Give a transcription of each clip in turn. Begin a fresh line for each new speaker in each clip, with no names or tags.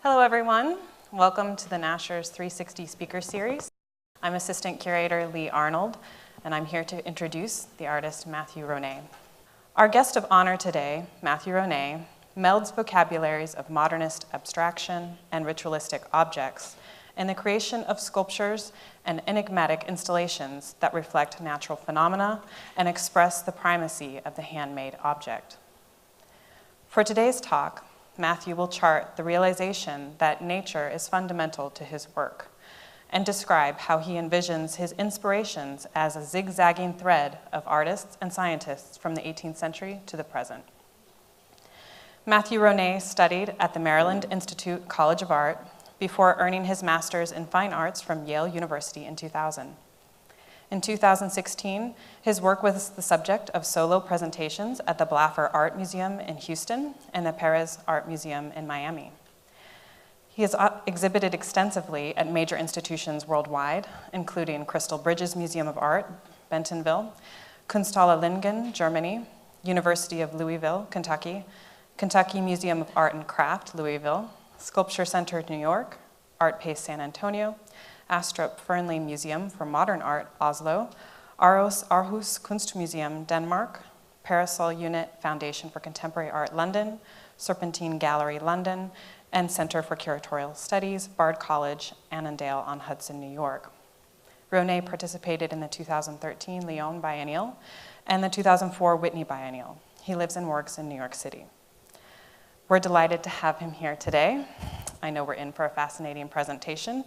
Hello, everyone. Welcome to the Nasher's 360 Speaker Series. I'm Assistant Curator Lee Arnold, and I'm here to introduce the artist Matthew Ronay. Our guest of honor today, Matthew Ronay, melds vocabularies of modernist abstraction and ritualistic objects in the creation of sculptures and enigmatic installations that reflect natural phenomena and express the primacy of the handmade object. For today's talk, Matthew will chart the realization that nature is fundamental to his work and describe how he envisions his inspirations as a zig-zagging thread of artists and scientists from the 18th century to the present. Matthew Ronay studied at the Maryland Institute College of Art before earning his master's in fine arts from Yale University in 2000. In 2016, his work was the subject of solo presentations at the Blaffer Art Museum in Houston and the Perez Art Museum in Miami. He has exhibited extensively at major institutions worldwide, including Crystal Bridges Museum of Art, Bentonville, Kunsthalle Lingen, Germany, University of Louisville, Kentucky, Kentucky Museum of Art and Craft, Louisville, Sculpture Center, New York, Art Pace, San Antonio, Astrup Fearnley Museum for Modern Art, Oslo, Aarhus Kunstmuseum, Denmark, Parasol Unit Foundation for Contemporary Art, London, Serpentine Gallery, London, and Center for Curatorial Studies, Bard College, Annandale-on-Hudson, New York. Ronay participated in the 2013 Lyon Biennial and the 2004 Whitney Biennial. He lives and works in New York City. We're delighted to have him here today. I know we're in for a fascinating presentation.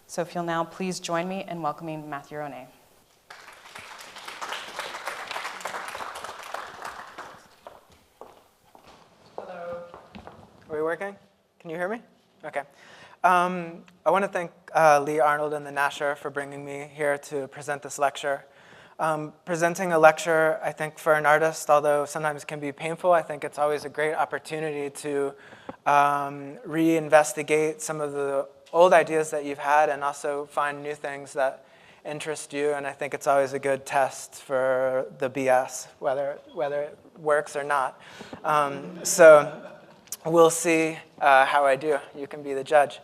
So if you'll now please join me in welcoming Matthew Ronay.
Hello. Are we working? Can you hear me? Okay. I want to thank Lee Arnold and the Nasher for bringing me here to present this lecture. Presenting a lecture, I think, for an artist, although sometimes can be painful, I think it's always a great opportunity to reinvestigate some of the old ideas that you've had and also find new things that interest you. And I think it's always a good test for the BS, whether it works or not. So we'll see how I do. You can be the judge.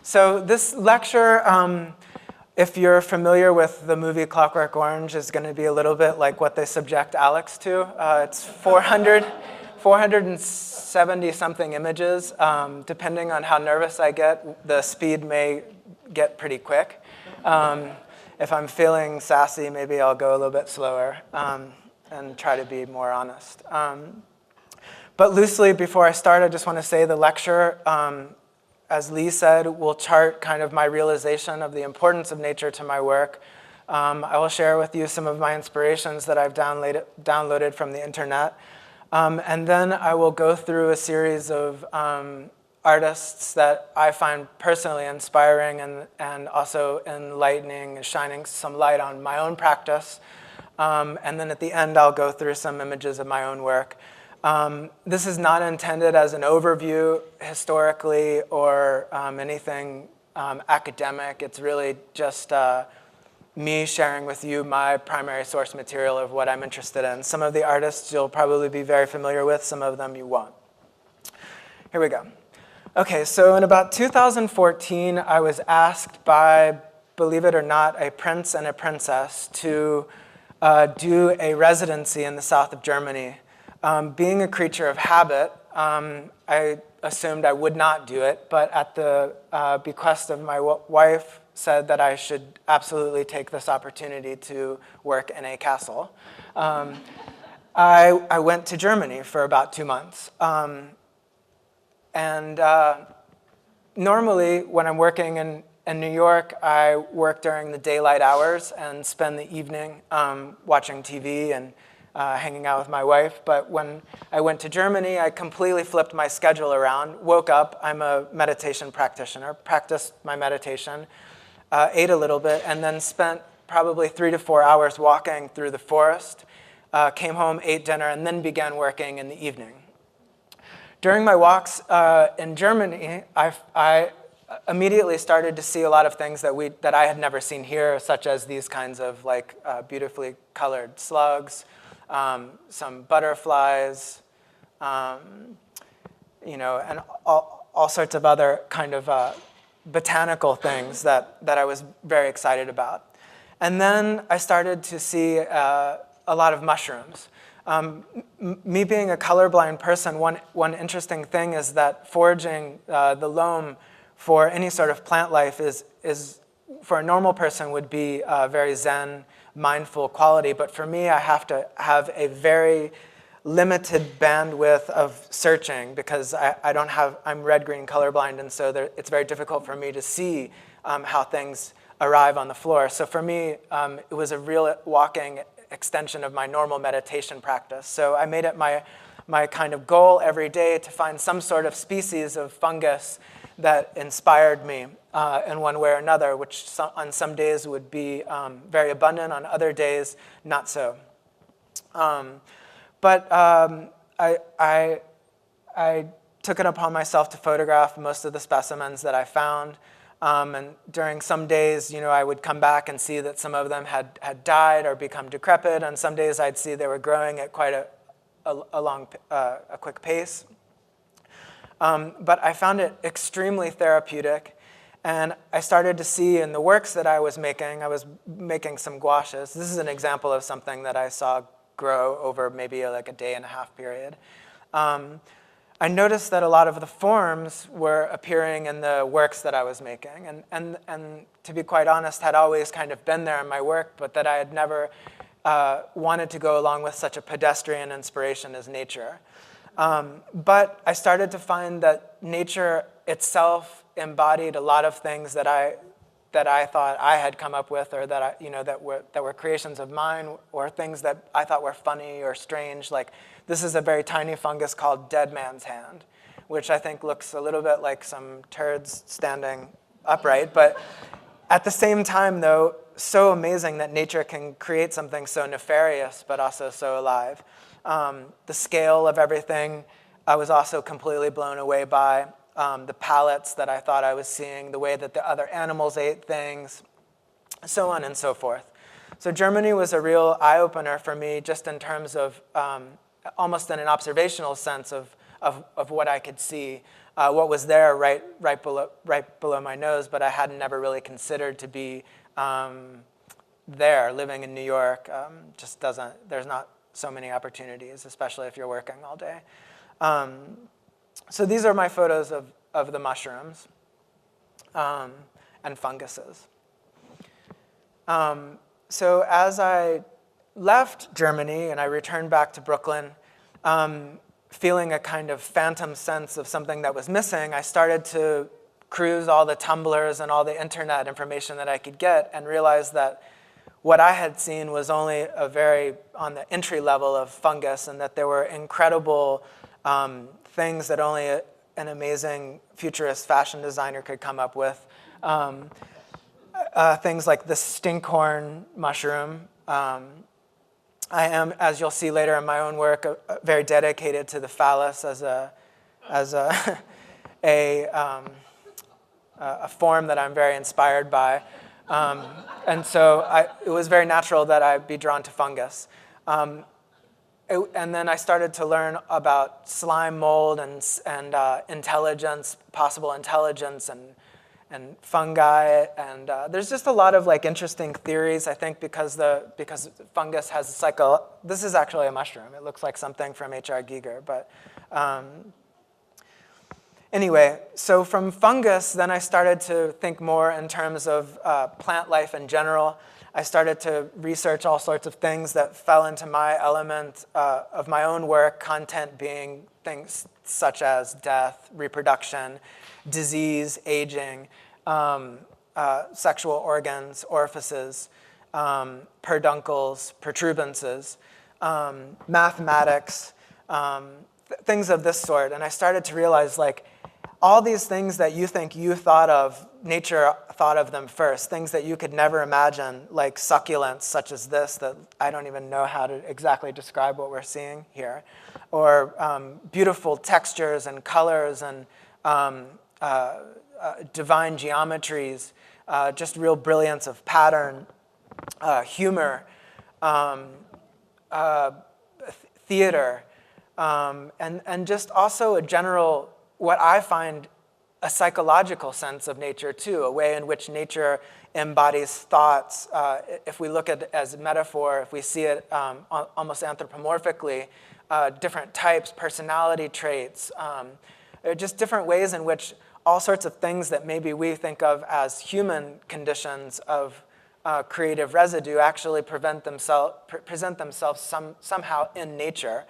So this lecture, if you're familiar with the movie Clockwork Orange, is going to be a little bit like what they subject Alex to. It's 470-something images. Depending on how nervous I get, the speed may get pretty quick. If I'm feeling sassy, maybe I'll go a little bit slower and try to be more honest. But loosely, before I start, I just want to say the lecture, as Lee said, will chart kind of my realization of the importance of nature to my work. I will share with you some of my inspirations that I've downloaded from the internet. And then I will go through a series of artists that I find personally inspiring and also enlightening, shining some light on my own practice. And then at the end, I'll go through some images of my own work. This is not intended as an overview historically or anything academic. It's really just me sharing with you my primary source material of what I'm interested in. Some of the artists you'll probably be very familiar with, some of them you won't. Here we go. Okay, so in about 2014, I was asked by, believe it or not, a prince and a princess to do a residency in the south of Germany. Being a creature of habit, I assumed I would not do it, but at the bequest of my wife, said that I should absolutely take this opportunity to work in a castle. I went to Germany for about 2 months. Normally, when I'm working in New York, I work during the daylight hours and spend the evening watching TV and hanging out with my wife. But when I went to Germany, I completely flipped my schedule around, woke up, I'm a meditation practitioner, practiced my meditation, ate a little bit, and then spent probably 3 to 4 hours walking through the forest, came home, ate dinner, and then began working in the evening. During my walks in Germany, I immediately started to see a lot of things that I had never seen here, such as these kinds of beautifully colored slugs, some butterflies, and all sorts of other kind of botanical things that I was very excited about. And then I started to see a lot of mushrooms. Me being a colorblind person, one interesting thing is that foraging the loam for any sort of plant life is for a normal person would be a very zen, mindful quality. But for me, I have to have a very limited bandwidth of searching because I'm red-green colorblind, and so it's very difficult for me to see how things arrive on the floor. So for me, it was a real walking extension of my normal meditation practice. So I made it my kind of goal every day to find some sort of species of fungus that inspired me in one way or another, which on some days would be very abundant, on other days not so. But I took it upon myself to photograph most of the specimens that I found. And during some days, I would come back and see that some of them had died or become decrepit. And some days I'd see they were growing at quite a quick pace. But I found it extremely therapeutic. And I started to see in the works that I was making some gouaches. This is an example of something that I saw grow over maybe like a day-and-a-half period. I noticed that a lot of the forms were appearing in the works that I was making, and to be quite honest, had always kind of been there in my work, but that I had never wanted to go along with such a pedestrian inspiration as nature. But I started to find that nature itself embodied a lot of things that I thought I had come up with, or that that were creations of mine, or things that I thought were funny or strange. Like this is a very tiny fungus called dead man's hand, which I think looks a little bit like some turds standing upright. But at the same time, though, so amazing that nature can create something so nefarious, but also so alive. The scale of everything I was also completely blown away by. The palettes that I thought I was seeing, the way that the other animals ate things, so on and so forth. So Germany was a real eye-opener for me, just in terms of almost in an observational sense of what I could see, what was there right below my nose, but I hadn't never really considered to be there. Living in New York just doesn't. There's not so many opportunities, especially if you're working all day. So these are my photos of the mushrooms and funguses. So as I left Germany and I returned back to Brooklyn, feeling a kind of phantom sense of something that was missing, I started to cruise all the Tumblrs and all the internet information that I could get, and realized that what I had seen was only on the entry level of fungus, and that there were incredible things that only an amazing futurist fashion designer could come up with. Things like the stinkhorn mushroom. I am, as you'll see later in my own work, very dedicated to the phallus as a form that I'm very inspired by. And so it was very natural that I be drawn to fungus. And then I started to learn about slime mold and intelligence, possible intelligence, and fungi, and there's just a lot of interesting theories. I think because fungus has this is actually a mushroom. It looks like something from H.R. Giger, but anyway. So from fungus, then I started to think more in terms of plant life in general. I started to research all sorts of things that fell into my element of my own work, content being things such as death, reproduction, disease, aging, sexual organs, orifices, perduncles, protuberances, mathematics, things of this sort. And I started to realize, all these things that you think you thought of, nature thought of them first, things that you could never imagine, like succulents such as this, that I don't even know how to exactly describe what we're seeing here, or beautiful textures and colors and divine geometries, just real brilliance of pattern, humor, theater, and just also a general, what I find a psychological sense of nature too, a way in which nature embodies thoughts. If we look at it as a metaphor, if we see it almost anthropomorphically, different types, personality traits, just different ways in which all sorts of things that maybe we think of as human conditions of creative residue actually present themselves somehow in nature,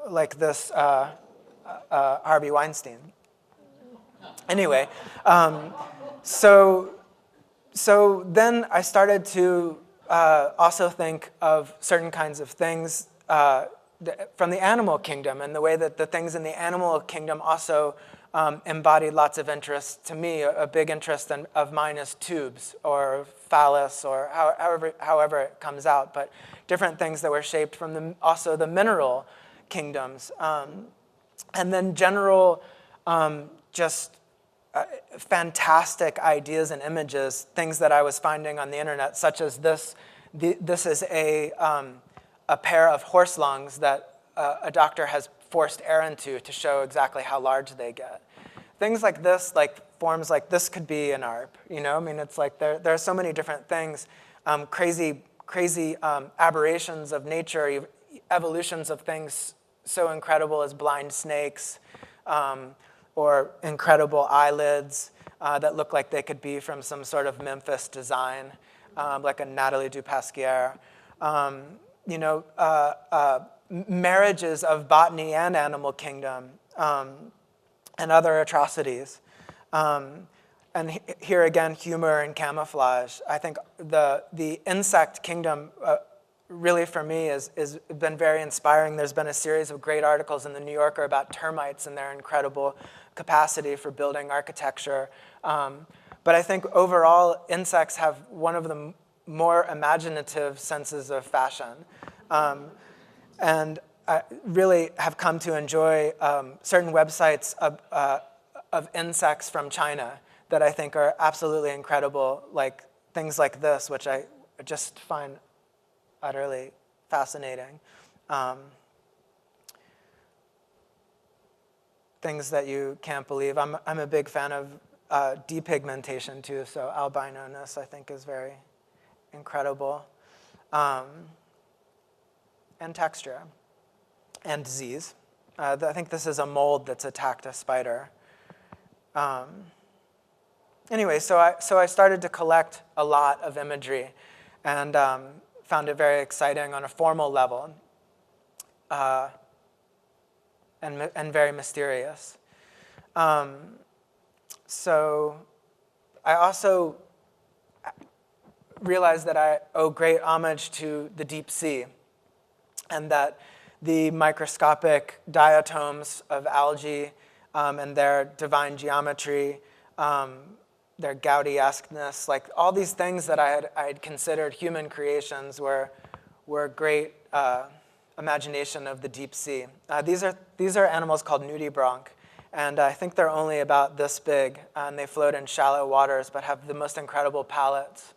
like this Harvey Weinstein. Anyway, so then I started to also think of certain kinds of things from the animal kingdom, and the way that the things in the animal kingdom also embodied lots of interest to me. A big interest of mine is tubes or phallus, or however it comes out, but different things that were shaped from also the mineral kingdoms. And then general, just fantastic ideas and images, things that I was finding on the internet, such as this. This is a pair of horse lungs that a doctor has forced air into to show exactly how large they get. Things like this, like forms like this, could be an ARP. You know, I mean, it's like there are so many different things, crazy aberrations of nature, evolutions of things so incredible as blind snakes, or incredible eyelids that look like they could be from some sort of Memphis design, like a Nathalie Dupasquier. You know, marriages of botany and animal kingdom, and other atrocities. And here again, humor and camouflage. I think the insect kingdom really for me has been very inspiring. There's been a series of great articles in the New Yorker about termites and their incredible capacity for building architecture. But I think overall, insects have one of the more imaginative senses of fashion. And I really have come to enjoy certain websites of insects from China that I think are absolutely incredible, like things like this, which I just find utterly fascinating. Things that you can't believe. I'm a big fan of depigmentation too, so albino-ness I think is very incredible. And texture, and disease. I think this is a mold that's attacked a spider. Anyway, so I started to collect a lot of imagery, and found it very exciting on a formal level, and very mysterious. So I also realized that I owe great homage to the deep sea, and that the microscopic diatoms of algae and their divine geometry, their Gaudi-esqueness, like all these things that I had considered human creations were great imagination of the deep sea. These are animals called nudibranch, and I think they're only about this big, and they float in shallow waters but have the most incredible palettes.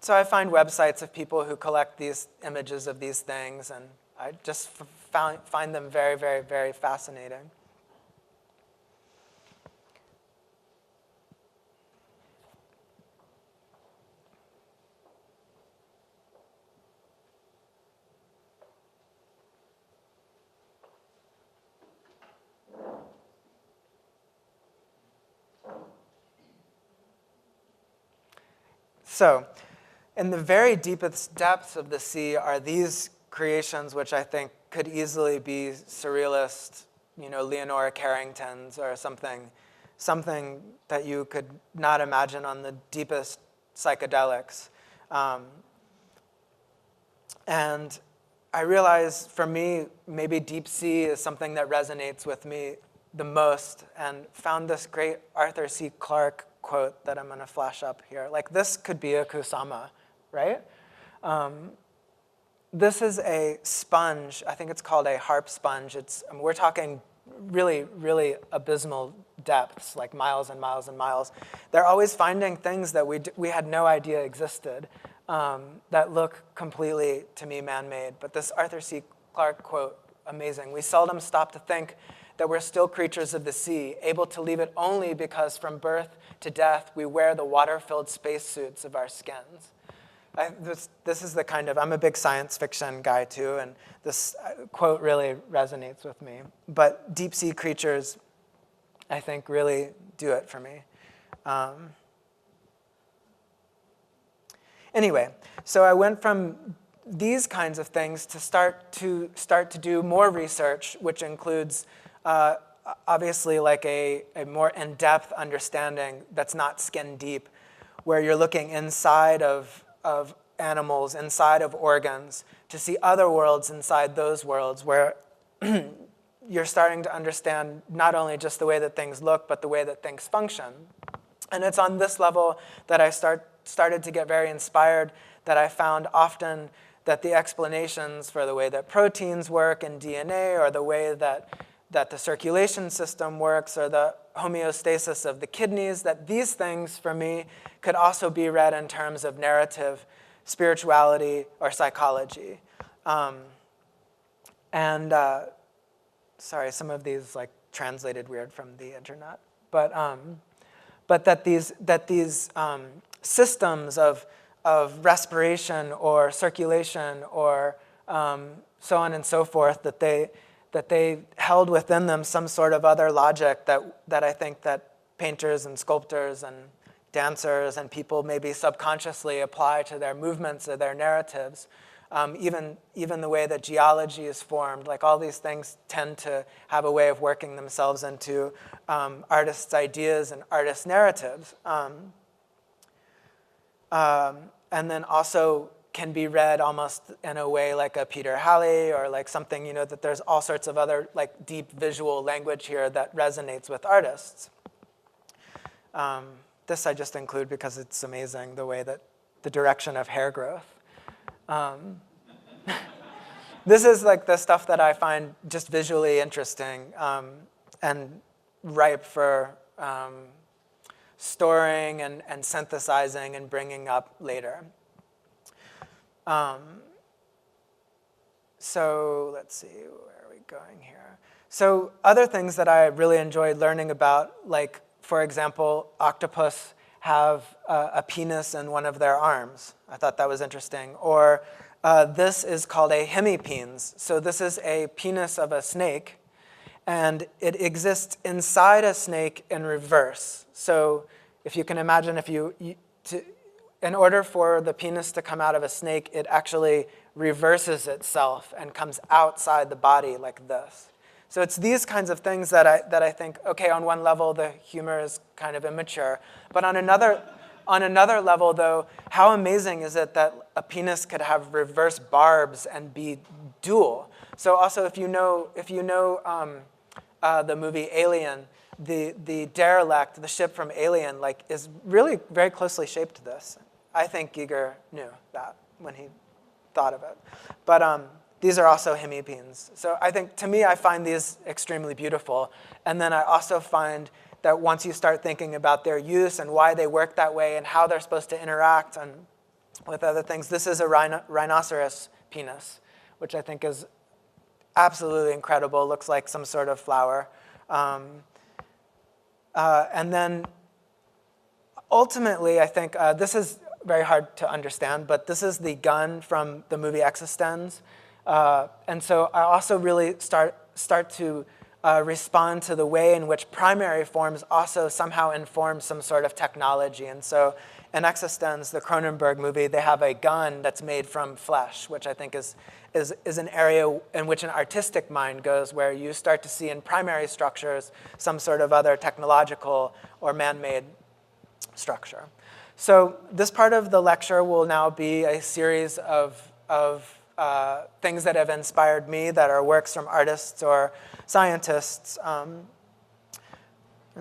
So I find websites of people who collect these images of these things, and I just find them very, very, very fascinating. So, in the very deepest depths of the sea are these creations, which I think could easily be surrealist, you know, Leonora Carrington's or something that you could not imagine on the deepest psychedelics. And I realize, for me, maybe deep sea is something that resonates with me the most, and found this great Arthur C. Clarke quote that I'm going to flash up here. Like, this could be a kusama, right? This is a sponge. I think it's called a harp sponge. We're talking really, really abysmal depths, like miles and miles and miles. They're always finding things that we had no idea existed, that look completely, to me, man-made. But this Arthur C. Clarke quote, amazing. We seldom stop to think that we're still creatures of the sea, able to leave it only because from birth to death we wear the water-filled spacesuits of our skins. This is the kind of, I'm a big science fiction guy too, and this quote really resonates with me. But deep sea creatures, I think, really do it for me. Anyway, so I went from these kinds of things to start to do more research, which includes obviously like a more in-depth understanding that's not skin deep, where you're looking inside of animals, inside of organs, to see other worlds inside those worlds, where you're starting to understand not only just the way that things look, but the way that things function. And it's on this level that I started to get very inspired, that I found often that the explanations for the way that proteins work in DNA, or the way that the circulation system works, or the homeostasis of the kidneys, that these things, for me, could also be read in terms of narrative, spirituality, or psychology. Sorry, some of these like translated weird from the internet. But that these systems of respiration or circulation or so on and so forth, that they held within them some sort of other logic that I think that painters and sculptors and dancers and people maybe subconsciously apply to their movements or their narratives. Even the way that geology is formed, like all these things tend to have a way of working themselves into artists' ideas and artists' narratives. And then also can be read almost in a way like a Peter Halley, or like something, you know, that there's all sorts of other like deep visual language here that resonates with artists. This I just include because it's amazing, the way that the direction of hair growth. This is like the stuff that I find just visually interesting and ripe for storing and synthesizing and bringing up later. So let's see, where are we going here? So other things that I really enjoyed learning about, like, for example, octopus have a penis in one of their arms. I thought that was interesting. Or this is called a hemipenes. So this is a penis of a snake, and it exists inside a snake in reverse. So if you can imagine, in order for the penis to come out of a snake, it actually reverses itself and comes outside the body like this. So it's these kinds of things that I think, okay, on one level, the humor is kind of immature. But on another level, though, how amazing is it that a penis could have reverse barbs and be dual? So also, if you know the movie Alien, the derelict, the ship from Alien, like, is really very closely shaped to this. I think Giger knew that when he thought of it. But these are also hemipenes. So I think, to me, I find these extremely beautiful. And then I also find that once you start thinking about their use and why they work that way and how they're supposed to interact and with other things, this is a rhinoceros penis, which I think is absolutely incredible. Looks like some sort of flower. And then ultimately, I think this is very hard to understand, but this is the gun from the movie Existenz. And so I also really start to respond to the way in which primary forms also somehow inform some sort of technology. And so in Existenz, the Cronenberg movie, they have a gun that's made from flesh, which I think is an area in which an artistic mind goes, where you start to see in primary structures some sort of other technological or man-made structure. So this part of the lecture will now be a series of things that have inspired me, that are works from artists or scientists. And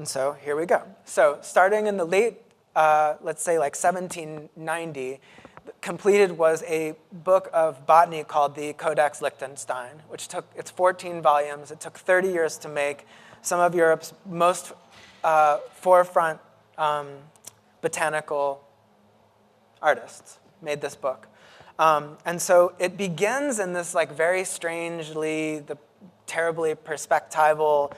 so here we go. So starting in the late, let's say like 1790, completed was a book of botany called the Codex Liechtenstein, which it's 14 volumes. It took 30 years to make. Some of Europe's most forefront botanical artists made this book. And so it begins in this like very strangely, the terribly perspectival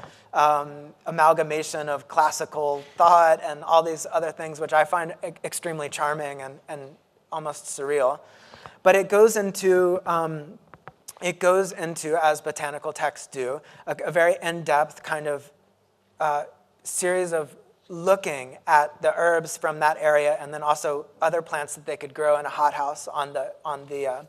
amalgamation of classical thought and all these other things, which I find extremely charming and almost surreal. But it goes into, as botanical texts do, a very in-depth kind of series of looking at the herbs from that area, and then also other plants that they could grow in a hothouse on the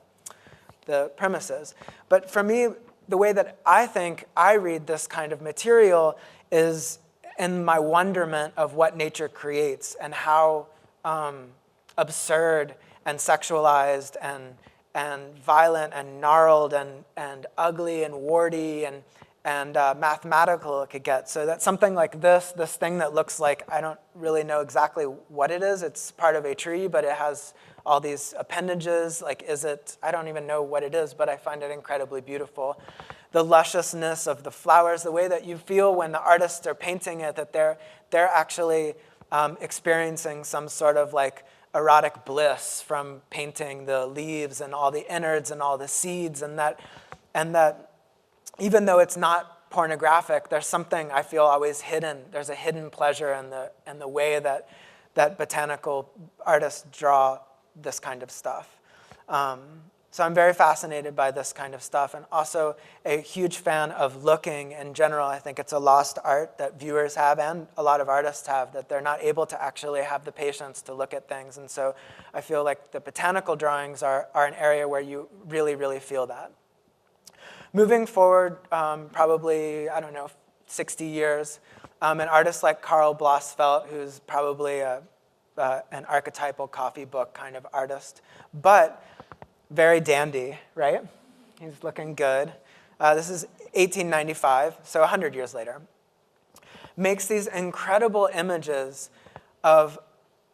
premises. But for me, the way that I think I read this kind of material is in my wonderment of what nature creates and how absurd and sexualized and violent and gnarled and ugly and warty and mathematical it could get. So that something like this thing that looks like, I don't really know exactly what it is. It's part of a tree, but it has all these appendages. Like, is it, I don't even know what it is, but I find it incredibly beautiful. The lusciousness of the flowers, the way that you feel when the artists are painting it, that they're actually experiencing some sort of like erotic bliss from painting the leaves and all the innards and all the seeds, and that even though it's not pornographic, there's something I feel always hidden. There's a hidden pleasure in the way that botanical artists draw this kind of stuff. So I'm very fascinated by this kind of stuff, and also a huge fan of looking in general. I think it's a lost art that viewers have and a lot of artists have, that they're not able to actually have the patience to look at things. And so I feel like the botanical drawings are an area where you really, really feel that. Moving forward, probably, I don't know, 60 years, an artist like Karl Blossfeldt, who's probably an archetypal coffee book kind of artist, but very dandy, right? He's looking good. This is 1895, so 100 years later. Makes these incredible images of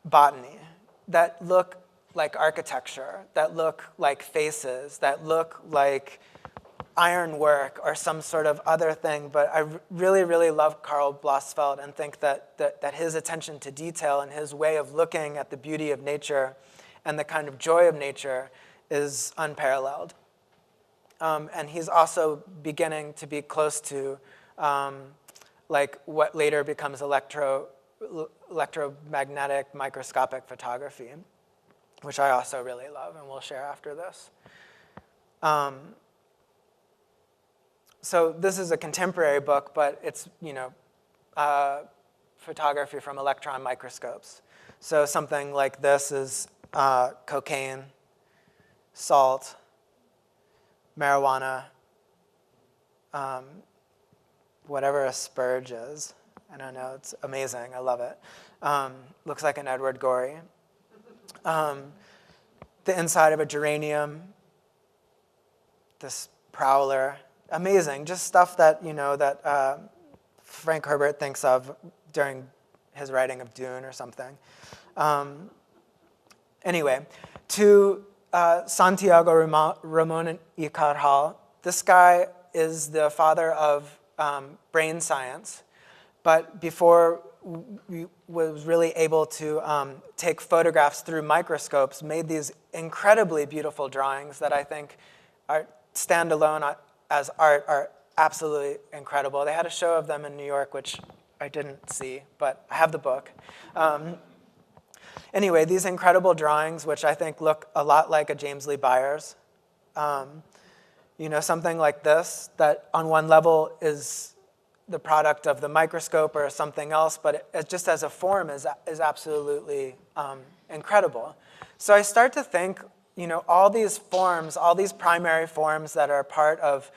botany that look like architecture, that look like faces, that look like ironwork or some sort of other thing. But I really, really love Karl Blossfeldt and think that his attention to detail and his way of looking at the beauty of nature and the kind of joy of nature is unparalleled. And he's also beginning to be close to like what later becomes electromagnetic microscopic photography, which I also really love and will share after this. So this is a contemporary book, but it's, photography from electron microscopes. So something like this is cocaine, salt, marijuana, whatever a spurge is. I don't know, it's amazing, I love it. Looks like an Edward Gorey. The inside of a geranium, this prowler, amazing, just stuff that, that Frank Herbert thinks of during his writing of Dune or something. Anyway, to Santiago Ramon y Cajal. This guy is the father of brain science, but before we was really able to take photographs through microscopes, made these incredibly beautiful drawings that I think stand alone as art are absolutely incredible. They had a show of them in New York, which I didn't see, but I have the book. Anyway, these incredible drawings, which I think look a lot like a James Lee Byers. Something like this, that on one level is the product of the microscope or something else, but it just as a form is absolutely incredible. So I start to think, all these forms, all these primary forms that are part of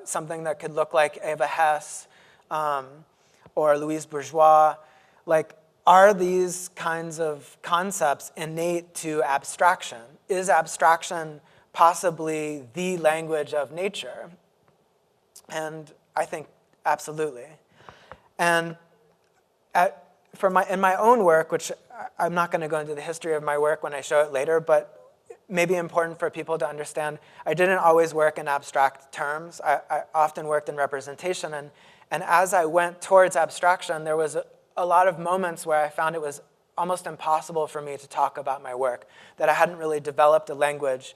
something that could look like Eva Hesse or Louise Bourgeois, are these kinds of concepts innate to abstraction? Is abstraction possibly the language of nature? And I think absolutely. And in my own work, which I'm not going to go into the history of my work when I show it later, but maybe important for people to understand, I didn't always work in abstract terms. I often worked in representation. And as I went towards abstraction, there was a lot of moments where I found it was almost impossible for me to talk about my work, that I hadn't really developed a language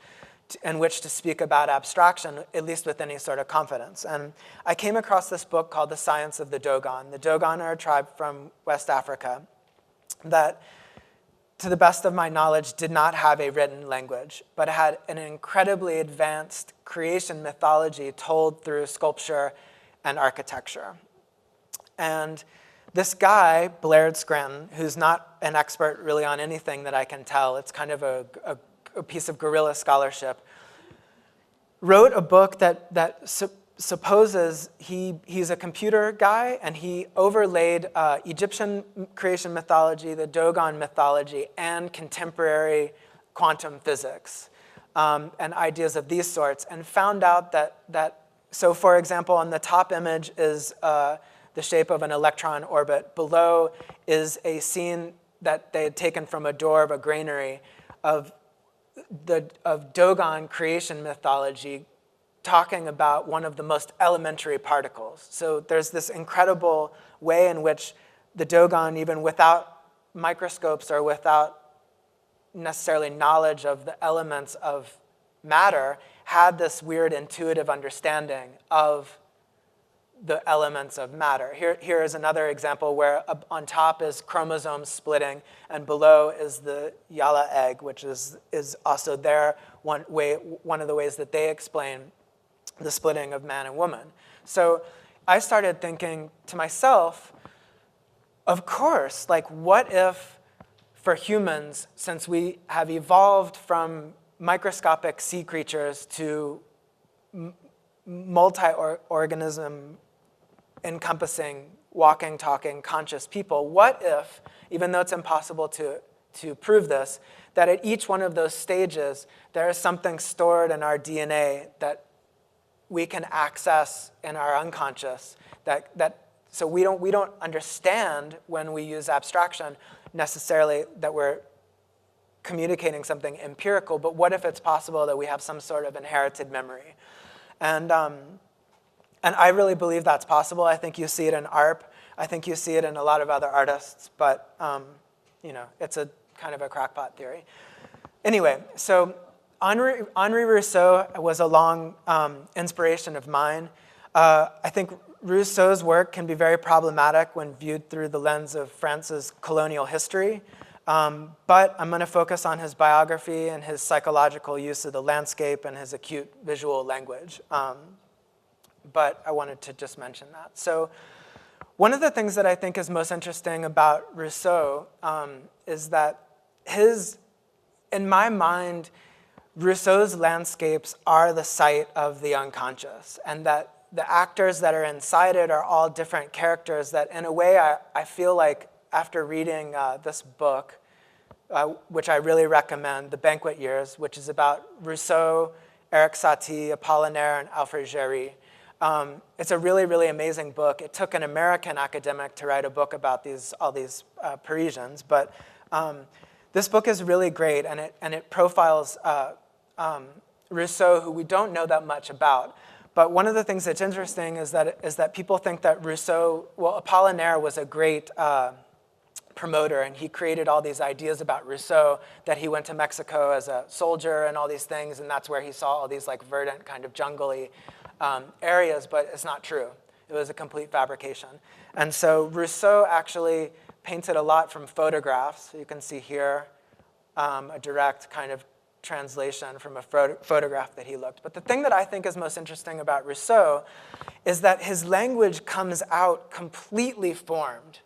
in which to speak about abstraction, at least with any sort of confidence. And I came across this book called The Science of the Dogon. The Dogon are a tribe from West Africa that, to the best of my knowledge, did not have a written language, but had an incredibly advanced creation mythology told through sculpture and architecture. And this guy, Blaird Scranton, who's not an expert really on anything that I can tell, it's kind of a piece of guerrilla scholarship, wrote a book that supposes he's a computer guy, and he overlaid Egyptian creation mythology, the Dogon mythology, and contemporary quantum physics and ideas of these sorts, and found out so for example, on the top image is the shape of an electron orbit. Below is a scene that they had taken from a door of a granary of Dogon creation mythology, talking about one of the most elementary particles. So there's this incredible way in which the Dogon, even without microscopes or without necessarily knowledge of the elements of matter, had this weird intuitive understanding of the elements of matter. Here is another example where on top is chromosomes splitting, and below is the Yala egg, which is also one of the ways that they explain the splitting of man and woman. So I started thinking to myself, of course, like what if for humans, since we have evolved from microscopic sea creatures to multi-organism encompassing walking, talking, conscious people, what if, even though it's impossible to prove this, that at each one of those stages there is something stored in our DNA that we can access in our unconscious, so we don't understand when we use abstraction necessarily that we're communicating something empirical, but what if it's possible that we have some sort of inherited memory? And I really believe that's possible. I think you see it in ARP. I think you see it in a lot of other artists, but it's a kind of a crackpot theory. Anyway, so Henri Rousseau was a long inspiration of mine. I think Rousseau's work can be very problematic when viewed through the lens of France's colonial history. But I'm going to focus on his biography and his psychological use of the landscape and his acute visual language. But I wanted to just mention that. So one of the things that I think is most interesting about Rousseau is that in my mind, Rousseau's landscapes are the site of the unconscious, and that the actors that are inside it are all different characters that, in a way, I feel like after reading this book, which I really recommend, The Banquet Years, which is about Rousseau, Eric Satie, Apollinaire, and Alfred Jarry. It's a really, really amazing book. It took an American academic to write a book about all these Parisians, but this book is really great, and it profiles Rousseau, who we don't know that much about. But one of the things that's interesting is that people think that Apollinaire was a great promoter, and he created all these ideas about Rousseau, that he went to Mexico as a soldier and all these things, and that's where he saw all these like verdant kind of jungly areas, but it's not true. It was a complete fabrication. And so Rousseau actually painted a lot from photographs. So you can see here a direct kind of translation from a photograph that he looked. But the thing that I think is most interesting about Rousseau is that his language comes out completely formed,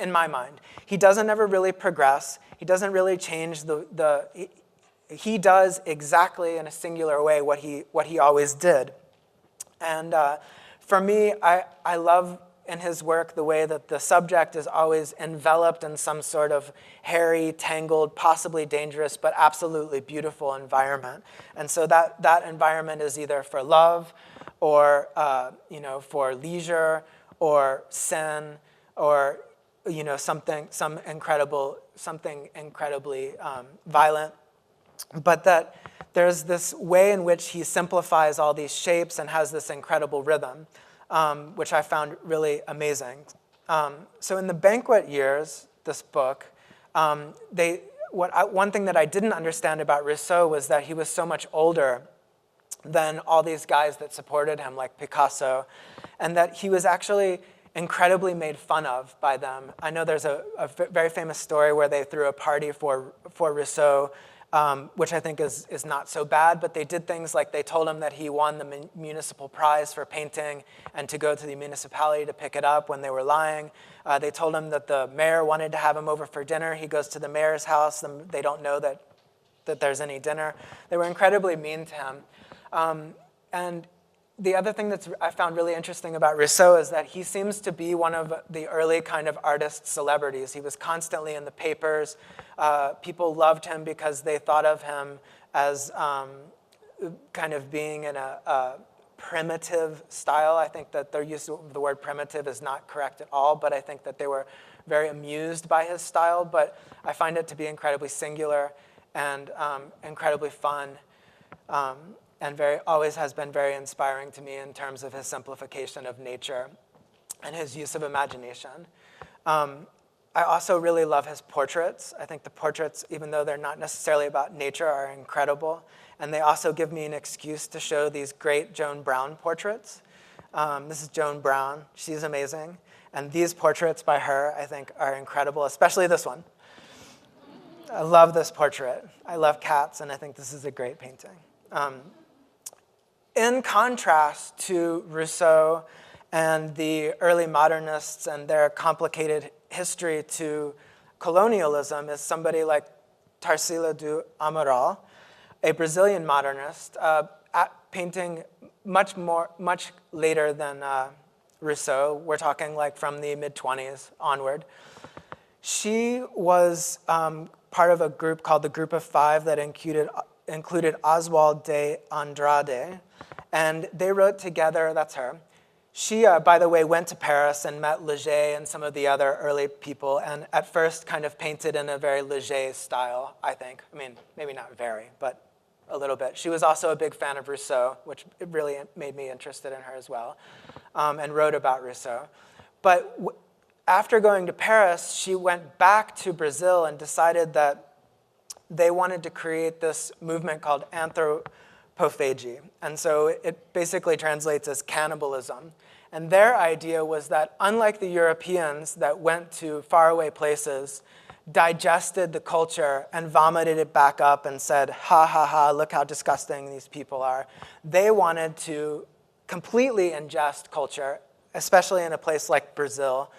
in my mind. He doesn't ever really progress. He doesn't really change he does exactly in a singular way what he always did. And for me, I love in his work the way that the subject is always enveloped in some sort of hairy, tangled, possibly dangerous, but absolutely beautiful environment. And so that environment is either for love or for leisure or sin or something incredibly violent. But that there's this way in which he simplifies all these shapes and has this incredible rhythm, which I found really amazing. So in The Banquet Years, this book, one thing that I didn't understand about Rousseau was that he was so much older than all these guys that supported him, like Picasso, and that he was actually incredibly made fun of by them. I know there's a very famous story where they threw a party for Rousseau, which I think is not so bad, but they did things like they told him that he won the municipal prize for painting and to go to the municipality to pick it up when they were lying. They told him that the mayor wanted to have him over for dinner. He goes to the mayor's house, and they don't know that there's any dinner. They were incredibly mean to him. And the other thing that I found really interesting about Rousseau is that he seems to be one of the early kind of artist celebrities. He was constantly in the papers. People loved him because they thought of him as kind of being in a primitive style. I think that their use of the word primitive is not correct at all, but I think that they were very amused by his style. But I find it to be incredibly singular and incredibly fun. And always has been very inspiring to me in terms of his simplification of nature and his use of imagination. I also really love his portraits. I think the portraits, even though they're not necessarily about nature, are incredible. And they also give me an excuse to show these great Joan Brown portraits. This is Joan Brown. She's amazing. And these portraits by her, I think, are incredible, especially this one. I love this portrait. I love cats, and I think this is a great painting. In contrast to Rousseau and the early modernists and their complicated history to colonialism is somebody like Tarsila do Amaral, a Brazilian modernist, painting much later than Rousseau. We're talking like from the mid-20s onward. She was part of a group called the Group of Five that included Oswald de Andrade, and they wrote together, that's her. She, by the way, went to Paris and met Leger and some of the other early people, and at first kind of painted in a very Leger style, I think. I mean, maybe not very, but a little bit. She was also a big fan of Rousseau, which really made me interested in her as well, and wrote about Rousseau. But after going to Paris, she went back to Brazil and decided that they wanted to create this movement called anthropophagy. And so it basically translates as cannibalism. And their idea was that unlike the Europeans that went to faraway places, digested the culture and vomited it back up and said, ha, ha, ha, look how disgusting these people are, they wanted to completely ingest culture, especially in a place like Brazil,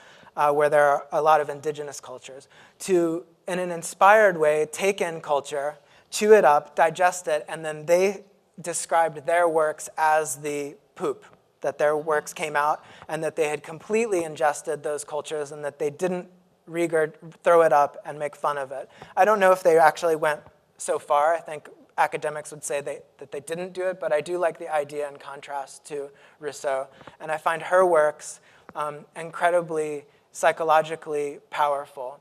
where there are a lot of indigenous cultures, to, in an inspired way, take in culture, chew it up, digest it, and then they described their works as the poop, that their works came out and that they had completely ingested those cultures and that they didn't throw it up and make fun of it. I don't know if they actually went so far. I think academics would say that they didn't do it, but I do like the idea in contrast to Rousseau. And I find her works incredibly psychologically powerful,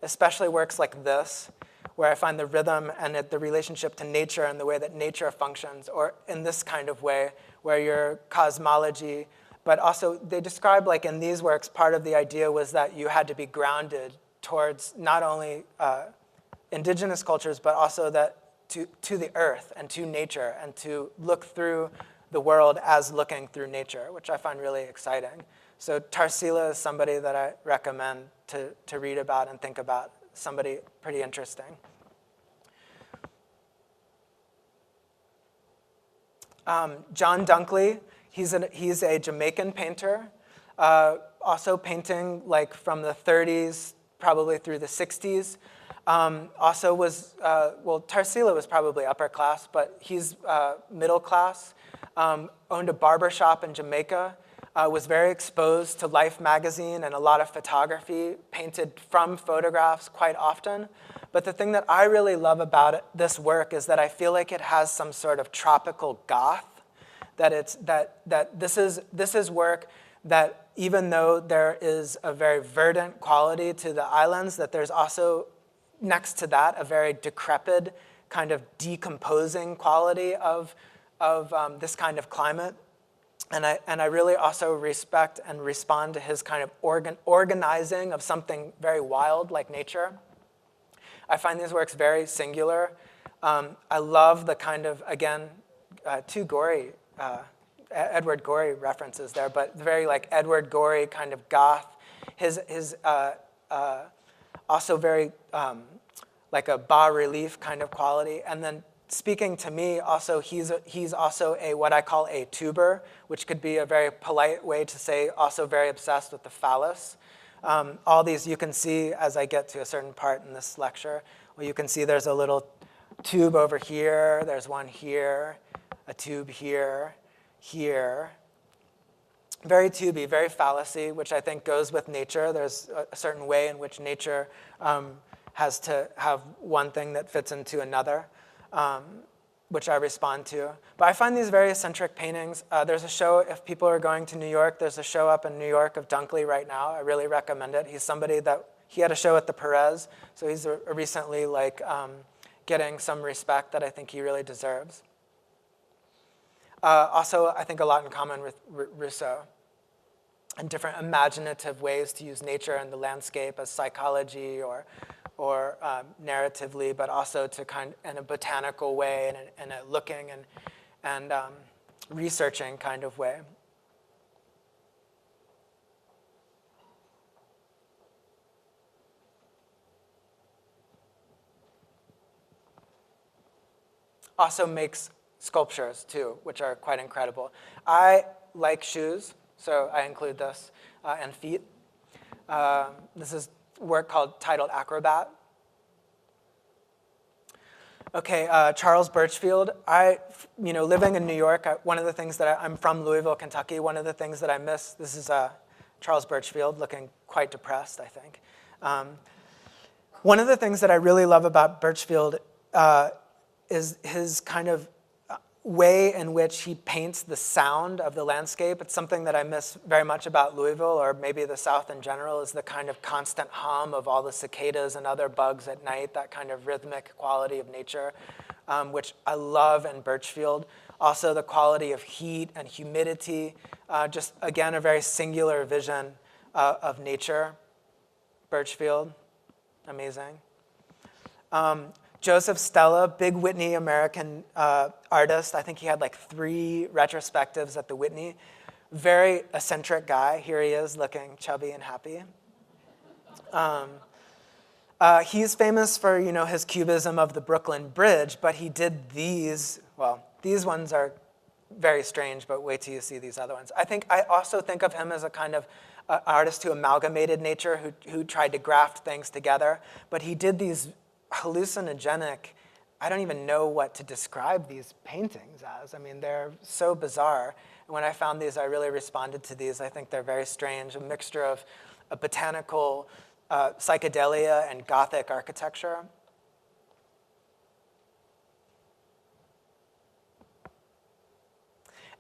especially works like this, where I find the rhythm and the relationship to nature and the way that nature functions, or in this kind of way, where your cosmology, but also they describe, like in these works, part of the idea was that you had to be grounded towards not only indigenous cultures, but also that to the earth and to nature, and to look through the world as looking through nature, which I find really exciting. So Tarsila is somebody that I recommend to read about and think about, somebody pretty interesting. John Dunkley, he's a Jamaican painter, also painting like from the 30s, probably through the 60s. Also was, well, Tarsila was probably upper class, but he's middle class, owned a barber shop in Jamaica, was very exposed to Life magazine and a lot of photography, painted from photographs quite often. But the thing that I really love about this work is that I feel like it has some sort of tropical goth, that this is work that even though there is a very verdant quality to the islands, that there's also next to that a very decrepit kind of decomposing quality of this kind of climate. And I really also respect and respond to his kind of organizing of something very wild like nature. I find these works very singular. I love the kind of, again, two Gorey, Edward Gorey references there, but very like Edward Gorey kind of goth. His also very like a bas-relief kind of quality. And then speaking to me, also he's also a what I call a tuber, which could be a very polite way to say also very obsessed with the phallus. All these you can see as I get to a certain part in this lecture. Well, you can see there's a little tube over here, there's one here, a tube here, here. Very tubey, very phallusy, which I think goes with nature. There's a certain way in which nature has to have one thing that fits into another, which I respond to. But I find these very eccentric paintings. There's a show, if people are going to New York, there's a show up in New York of Dunkley right now. I really recommend it. He's somebody that, he had a show at the Perez, so he's recently like getting some respect that I think he really deserves. Also, I think a lot in common with Rousseau and different imaginative ways to use nature and the landscape as psychology or narratively, but also to kind of in a botanical way and a looking and researching kind of way. Also makes sculptures too, which are quite incredible. I like shoes, so I include this, and feet. This is work titled Acrobat. Okay, Charles Birchfield. Living in New York, one of the things that I'm from Louisville, Kentucky. One of the things that I miss, this is Charles Birchfield looking quite depressed, I think. One of the things that I really love about Birchfield is his kind of way in which he paints the sound of the landscape. It's something that I miss very much about Louisville, or maybe the South in general, is the kind of constant hum of all the cicadas and other bugs at night, that kind of rhythmic quality of nature, which I love in Birchfield. Also the quality of heat and humidity, just again, a very singular vision of nature. Birchfield, amazing. Joseph Stella, big Whitney American artist. I think he had like 3 retrospectives at the Whitney. Very eccentric guy. Here he is looking chubby and happy. He's famous for his cubism of the Brooklyn Bridge, but he did these. Well, these ones are very strange, but wait till you see these other ones. I also think of him as a kind of artist who amalgamated nature, who tried to graft things together, but he did these hallucinogenic, I don't even know what to describe these paintings as. I mean, they're so bizarre. And when I found these, I really responded to these. I think they're very strange, a mixture of a botanical psychedelia and Gothic architecture.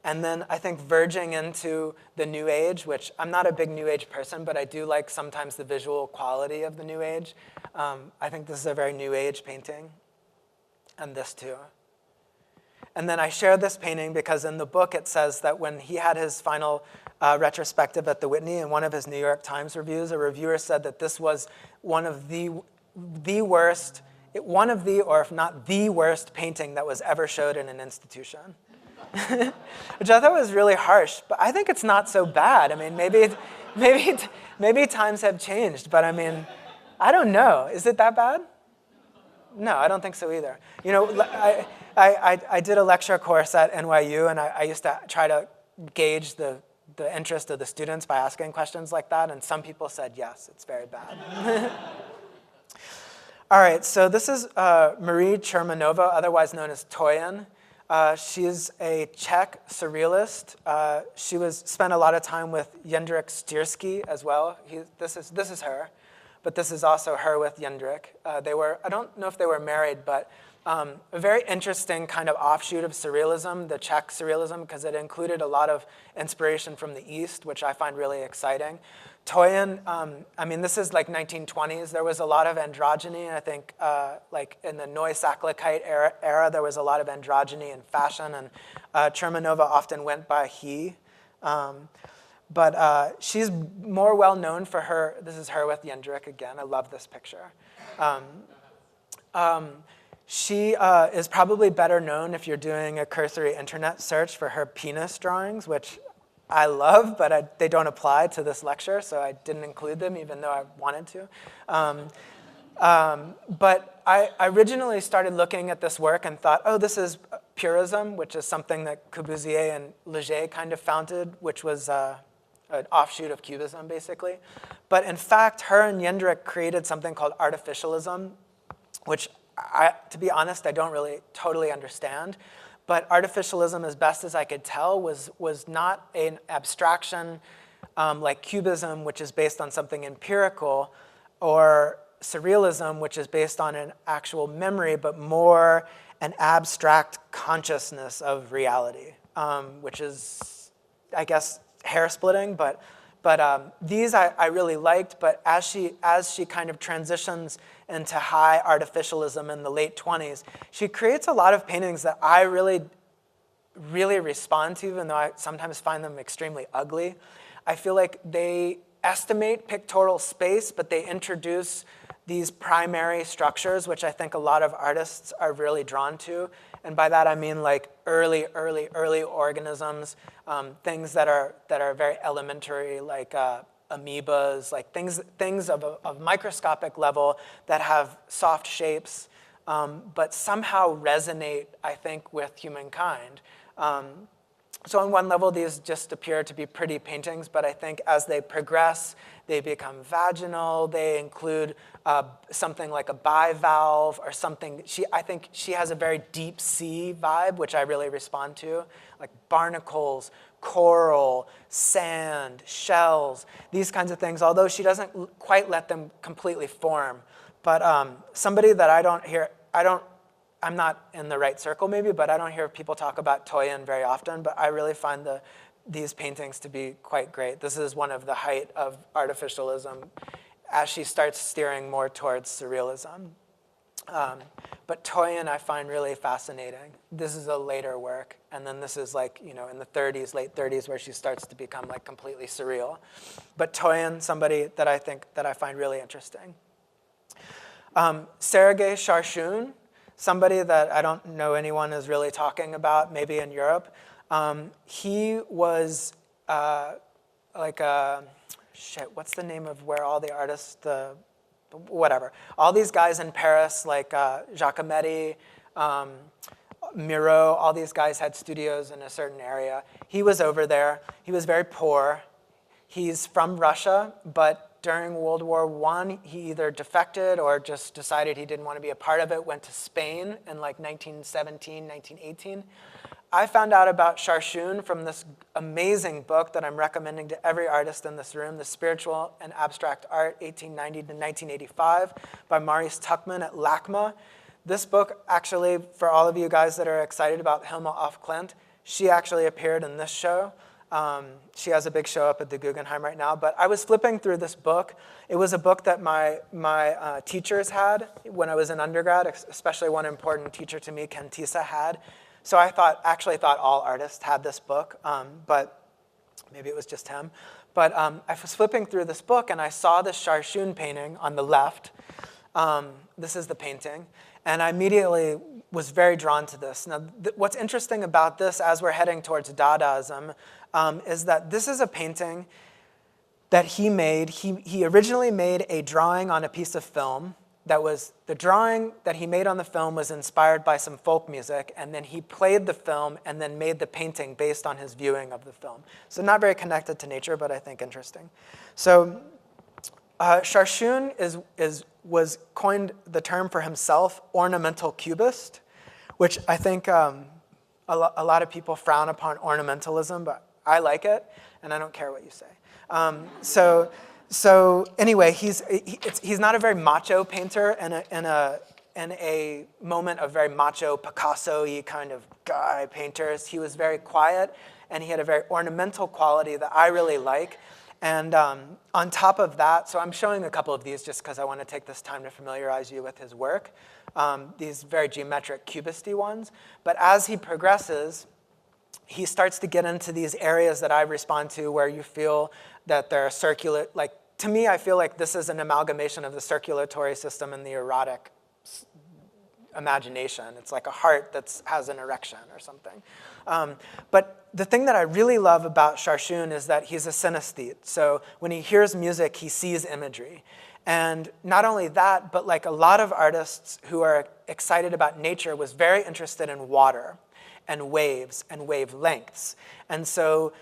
And then I think verging into the New Age, which I'm not a big New Age person, but I do like sometimes the visual quality of the New Age. I think this is a very New Age painting, and this too. And then I share this painting because in the book it says that when he had his final retrospective at the Whitney, in one of his New York Times reviews, a reviewer said that this was one of the worst, or if not the worst painting that was ever showed in an institution. Which I thought was really harsh, but I think it's not so bad. I mean, maybe times have changed, but I mean, I don't know. Is it that bad? No, I don't think so either. I did a lecture course at NYU, and I used to try to gauge the interest of the students by asking questions like that, and some people said, yes, it's very bad. All right, so this is Marie Churmanova, otherwise known as Toyin. She's a Czech surrealist. She spent a lot of time with Jędrek Styrsky as well. This is her, but this is also her with Jędrek. I don't know if they were married, but a very interesting kind of offshoot of surrealism, the Czech surrealism, because it included a lot of inspiration from the East, which I find really exciting. Toyin, I mean, this is like 1920s. There was a lot of androgyny. I think like in the Neue-Sachlichkeit era, there was a lot of androgyny in fashion, and Churmanova often went by he. But she's more well known for her, this is her with Jędrek again. I love this picture. She is probably better known if you're doing a cursory internet search for her penis drawings, which I love, but they don't apply to this lecture, so I didn't include them, even though I wanted to. But I originally started looking at this work and thought, oh, this is purism, which is something that Corbusier and Leger kind of founded, which was an offshoot of cubism, basically. But in fact, her and Jendrik created something called artificialism, which, to be honest, I don't really totally understand. But artificialism, as best as I could tell, was not an abstraction like cubism, which is based on something empirical, or surrealism, which is based on an actual memory, but more an abstract consciousness of reality, which is, I guess, hair-splitting. But these I really liked. But as she kind of transitions into high artificialism in the late 20s, she creates a lot of paintings that I really, really respond to, even though I sometimes find them extremely ugly. I feel like they estimate pictorial space, but they introduce these primary structures, which I think a lot of artists are really drawn to. And by that I mean like early organisms, things that are very elementary, like amoebas, like things of microscopic level that have soft shapes, but somehow resonate, I think, with humankind. So on one level, these just appear to be pretty paintings, but I think as they progress, they become vaginal. They include something like a bivalve or something. I think she has a very deep sea vibe, which I really respond to, like barnacles, coral, sand, shells, these kinds of things, although she doesn't quite let them completely form. But somebody that I'm not in the right circle maybe, but I don't hear people talk about Toyin very often, but I really find these paintings to be quite great. This is one of the height of artificialism as she starts steering more towards surrealism. But Toyin I find really fascinating. This is a later work, and then this is like, in the 30s, late 30s, where she starts to become like completely surreal. But Toyin, somebody that I find really interesting. Sergei Charchoun, somebody that I don't know anyone is really talking about, maybe in Europe. He was what's the name of where all the artists, whatever. All these guys in Paris, like Giacometti, Miro, all these guys had studios in a certain area. He was over there. He was very poor. He's from Russia, but during World War I, he either defected or just decided he didn't want to be a part of it, went to Spain in like 1917, 1918. I found out about Charchoun from this amazing book that I'm recommending to every artist in this room, The Spiritual and Abstract Art, 1890 to 1985, by Maurice Tuckman at LACMA. This book, actually, for all of you guys that are excited about Hilma af Klint, she actually appeared in this show. She has a big show up at the Guggenheim right now. But I was flipping through this book. It was a book that my teachers had when I was in undergrad, especially one important teacher to me, Ken Tisa, had. So I actually thought all artists had this book, but maybe it was just him. But I was flipping through this book, and I saw this Charchoun painting on the left. This is the painting. And I immediately was very drawn to this. Now, what's interesting about this as we're heading towards Dadaism is that this is a painting that he made. He originally made a drawing on a piece of film. The drawing that he made on the film was inspired by some folk music, and then he played the film and then made the painting based on his viewing of the film. So not very connected to nature, but I think interesting. So Charchoun was coined the term for himself, ornamental cubist, which I think a lot of people frown upon ornamentalism, but I like it, and I don't care what you say. So anyway, he's not a very macho painter in a moment of very macho Picasso-y kind of guy painters. He was very quiet, and he had a very ornamental quality that I really like. And on top of that, so I'm showing a couple of these just because I want to take this time to familiarize you with his work, these very geometric cubisty ones. But as he progresses, he starts to get into these areas that I respond to where you feel that they're circular. Like, to me, I feel like this is an amalgamation of the circulatory system and the erotic imagination. It's like a heart that has an erection or something. But the thing that I really love about Sharshun is that he's a synesthete. So when he hears music, he sees imagery. And not only that, but like a lot of artists who are excited about nature was very interested in water and waves and wavelengths. And so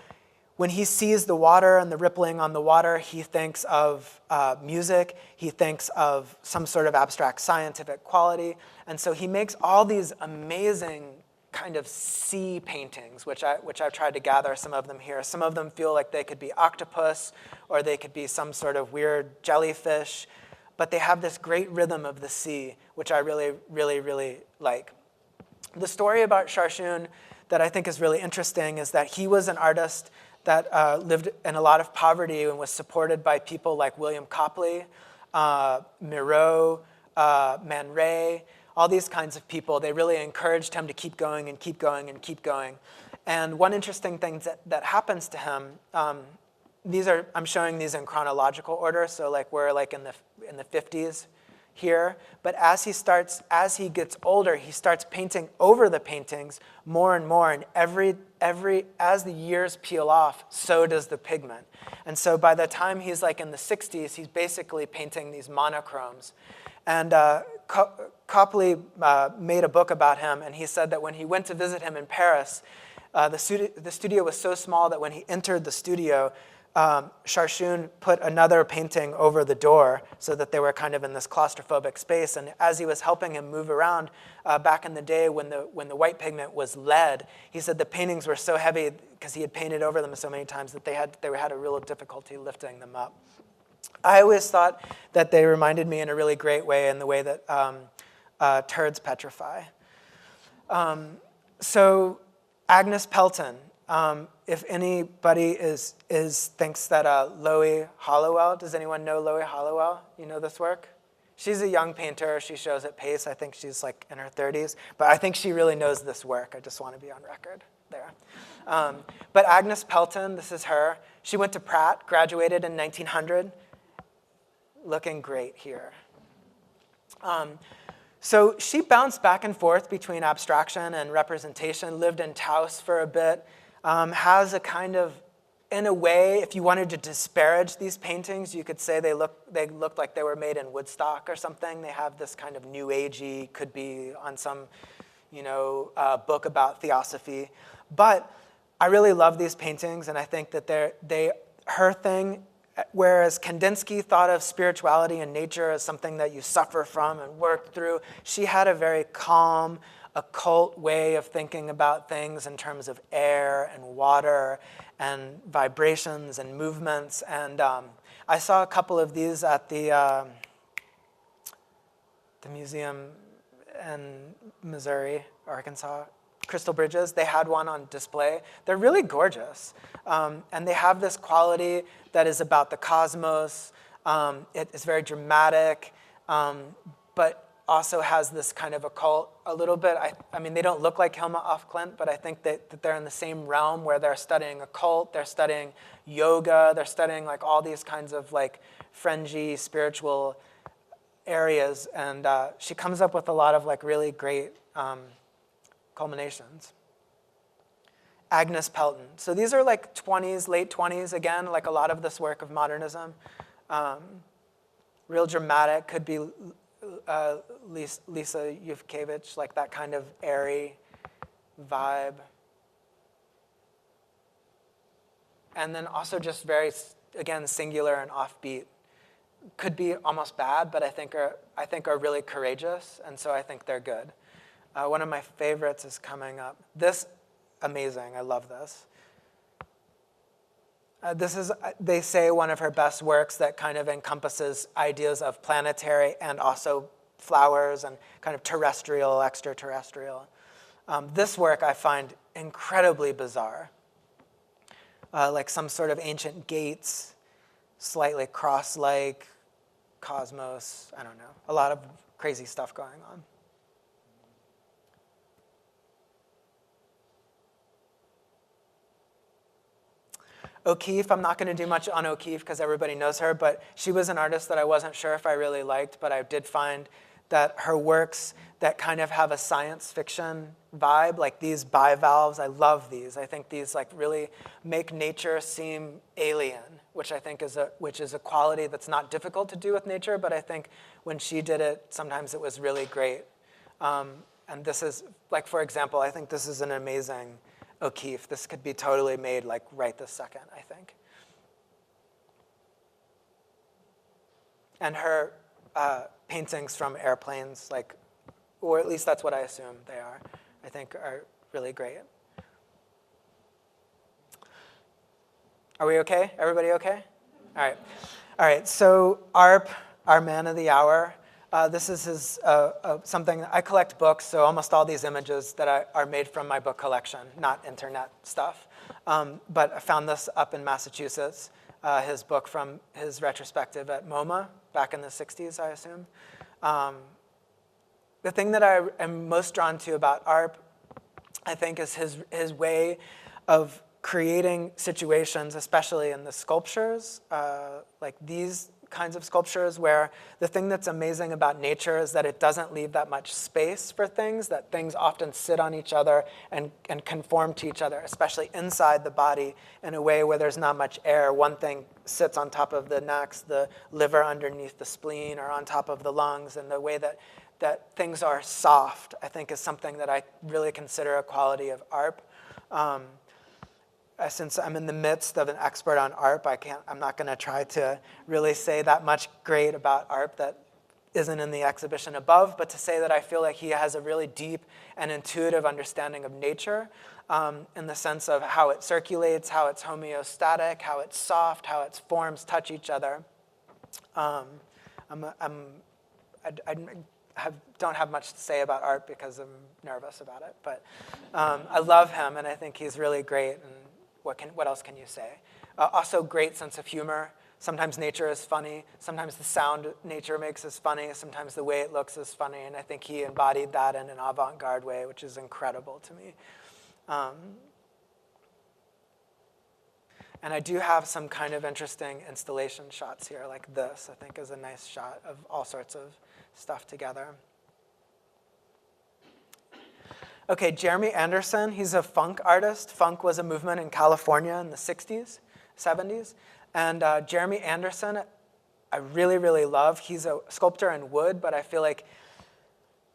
when he sees the water and the rippling on the water, he thinks of music, he thinks of some sort of abstract scientific quality. And so he makes all these amazing kind of sea paintings, which I've tried to gather some of them here. Some of them feel like they could be octopus, or they could be some sort of weird jellyfish, but they have this great rhythm of the sea, which I really, really, really like. The story about Sharshun that I think is really interesting is that he was an artist that lived in a lot of poverty and was supported by people like William Copley, Miro, Man Ray, all these kinds of people. They really encouraged him to keep going and keep going and keep going. And one interesting thing that happens to him, I'm showing these in chronological order, so like we're like in the 50s here. But as he gets older, he starts painting over the paintings more and more, and as the years peel off, so does the pigment. And so by the time he's like in the 60s, he's basically painting these monochromes. And Copley made a book about him, and he said that when he went to visit him in Paris, the studio was so small that when he entered the studio, Sharshun put another painting over the door so that they were kind of in this claustrophobic space. And as he was helping him move around, back in the day when the white pigment was lead, he said the paintings were so heavy because he had painted over them so many times that they had a real difficulty lifting them up. I always thought that they reminded me in a really great way in the way that turds petrify. So Agnes Pelton. If anybody thinks that Loie Hollowell, does anyone know Loie Hollowell? You know this work? She's a young painter. She shows at Pace. I think she's like in her 30s. But I think she really knows this work. I just want to be on record there. But Agnes Pelton, this is her. She went to Pratt, graduated in 1900. Looking great here. So she bounced back and forth between abstraction and representation, lived in Taos for a bit, has a kind of, in a way, if you wanted to disparage these paintings, you could say they looked like they were made in Woodstock or something. They have this kind of new agey, could be on some, book about theosophy. But I really love these paintings, and I think that her thing, whereas Kandinsky thought of spirituality and nature as something that you suffer from and work through, she had a very calm, occult way of thinking about things in terms of air and water and vibrations and movements. And I saw a couple of these at the museum in Missouri, Arkansas, Crystal Bridges. They had one on display. They're really gorgeous. And they have this quality that is about the cosmos. It is very dramatic, but also has this kind of occult a little bit. I mean, they don't look like Hilma af Klint, but I think that they're in the same realm where they're studying occult, they're studying yoga, they're studying like all these kinds of like fringy spiritual areas. And she comes up with a lot of like really great culminations. Agnes Pelton. So these are like 20s, late 20s, again, like a lot of this work of modernism. Real dramatic, could be Lisa Yufkevich, like that kind of airy vibe. And then also just very, again, singular and offbeat. Could be almost bad, but I think are really courageous, and so I think they're good. One of my favorites is coming up. This, amazing, I love this. This is, they say, one of her best works that kind of encompasses ideas of planetary and also flowers and kind of terrestrial, extraterrestrial. This work I find incredibly bizarre. Like some sort of ancient gates, slightly cross-like, cosmos, I don't know. A lot of crazy stuff going on. O'Keeffe, I'm not going to do much on O'Keeffe because everybody knows her, but she was an artist that I wasn't sure if I really liked, but I did find that her works that kind of have a science fiction vibe, like these bivalves, I love these. I think these like really make nature seem alien, which I think is a quality that's not difficult to do with nature, but I think when she did it, sometimes it was really great. And this is, like, for example, I think this is an amazing O'Keeffe. This could be totally made like right this second, I think. And her paintings from airplanes, like, or at least that's what I assume they are, I think are really great. Are we okay? Everybody okay? All right. All right, so Arp, our man of the hour, this is his, something, I collect books, so almost all these images that are made from my book collection, not internet stuff. But I found this up in Massachusetts, his book from his retrospective at MoMA back in the 60s, I assume. The thing that I am most drawn to about Arp, I think, is his way of creating situations, especially in the sculptures, like these kinds of sculptures, where the thing that's amazing about nature is that it doesn't leave that much space for things, that things often sit on each other and conform to each other, especially inside the body in a way where there's not much air. One thing sits on top of the next, the liver underneath the spleen, or on top of the lungs, and the way that things are soft, I think, is something that I really consider a quality of Arp. Since I'm in the midst of an expert on Arp, I'm not going to try to really say that much great about Arp that isn't in the exhibition above, but to say that I feel like he has a really deep and intuitive understanding of nature, in the sense of how it circulates, how it's homeostatic, how it's soft, how its forms touch each other. I don't have much to say about Arp because I'm nervous about it, but I love him, and I think he's really great. And what else can you say? Also, great sense of humor. Sometimes nature is funny. Sometimes the sound nature makes is funny. Sometimes the way it looks is funny, and I think he embodied that in an avant-garde way, which is incredible to me. And I do have some kind of interesting installation shots here, like this, I think, is a nice shot of all sorts of stuff together. Okay, Jeremy Anderson, he's a funk artist. Funk was a movement in California in the 60s, 70s. And Jeremy Anderson, I really, really love. He's a sculptor in wood, but I feel like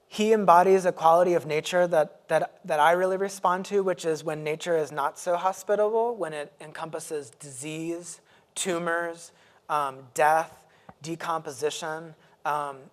he embodies a quality of nature that I really respond to, which is when nature is not so hospitable, when it encompasses disease, tumors, death, decomposition,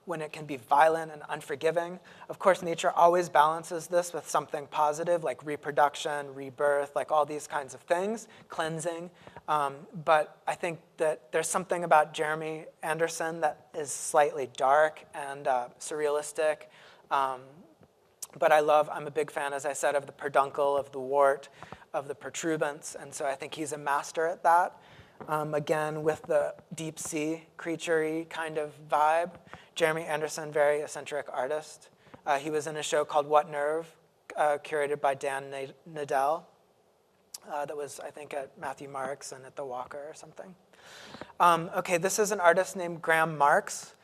when it can be violent and unforgiving. Of course, nature always balances this with something positive, like reproduction, rebirth, like all these kinds of things, cleansing. But I think that there's something about Jeremy Anderson that is slightly dark and surrealistic. But I'm a big fan, as I said, of the peduncle, of the wart, of the protuberance, and so I think he's a master at that. Again, with the deep sea, creature-y kind of vibe. Jeremy Anderson, very eccentric artist. He was in a show called What Nerve, curated by Dan Nadell. That was, I think, at Matthew Marks and at the Walker or something. Okay, this is an artist named Graham Marks.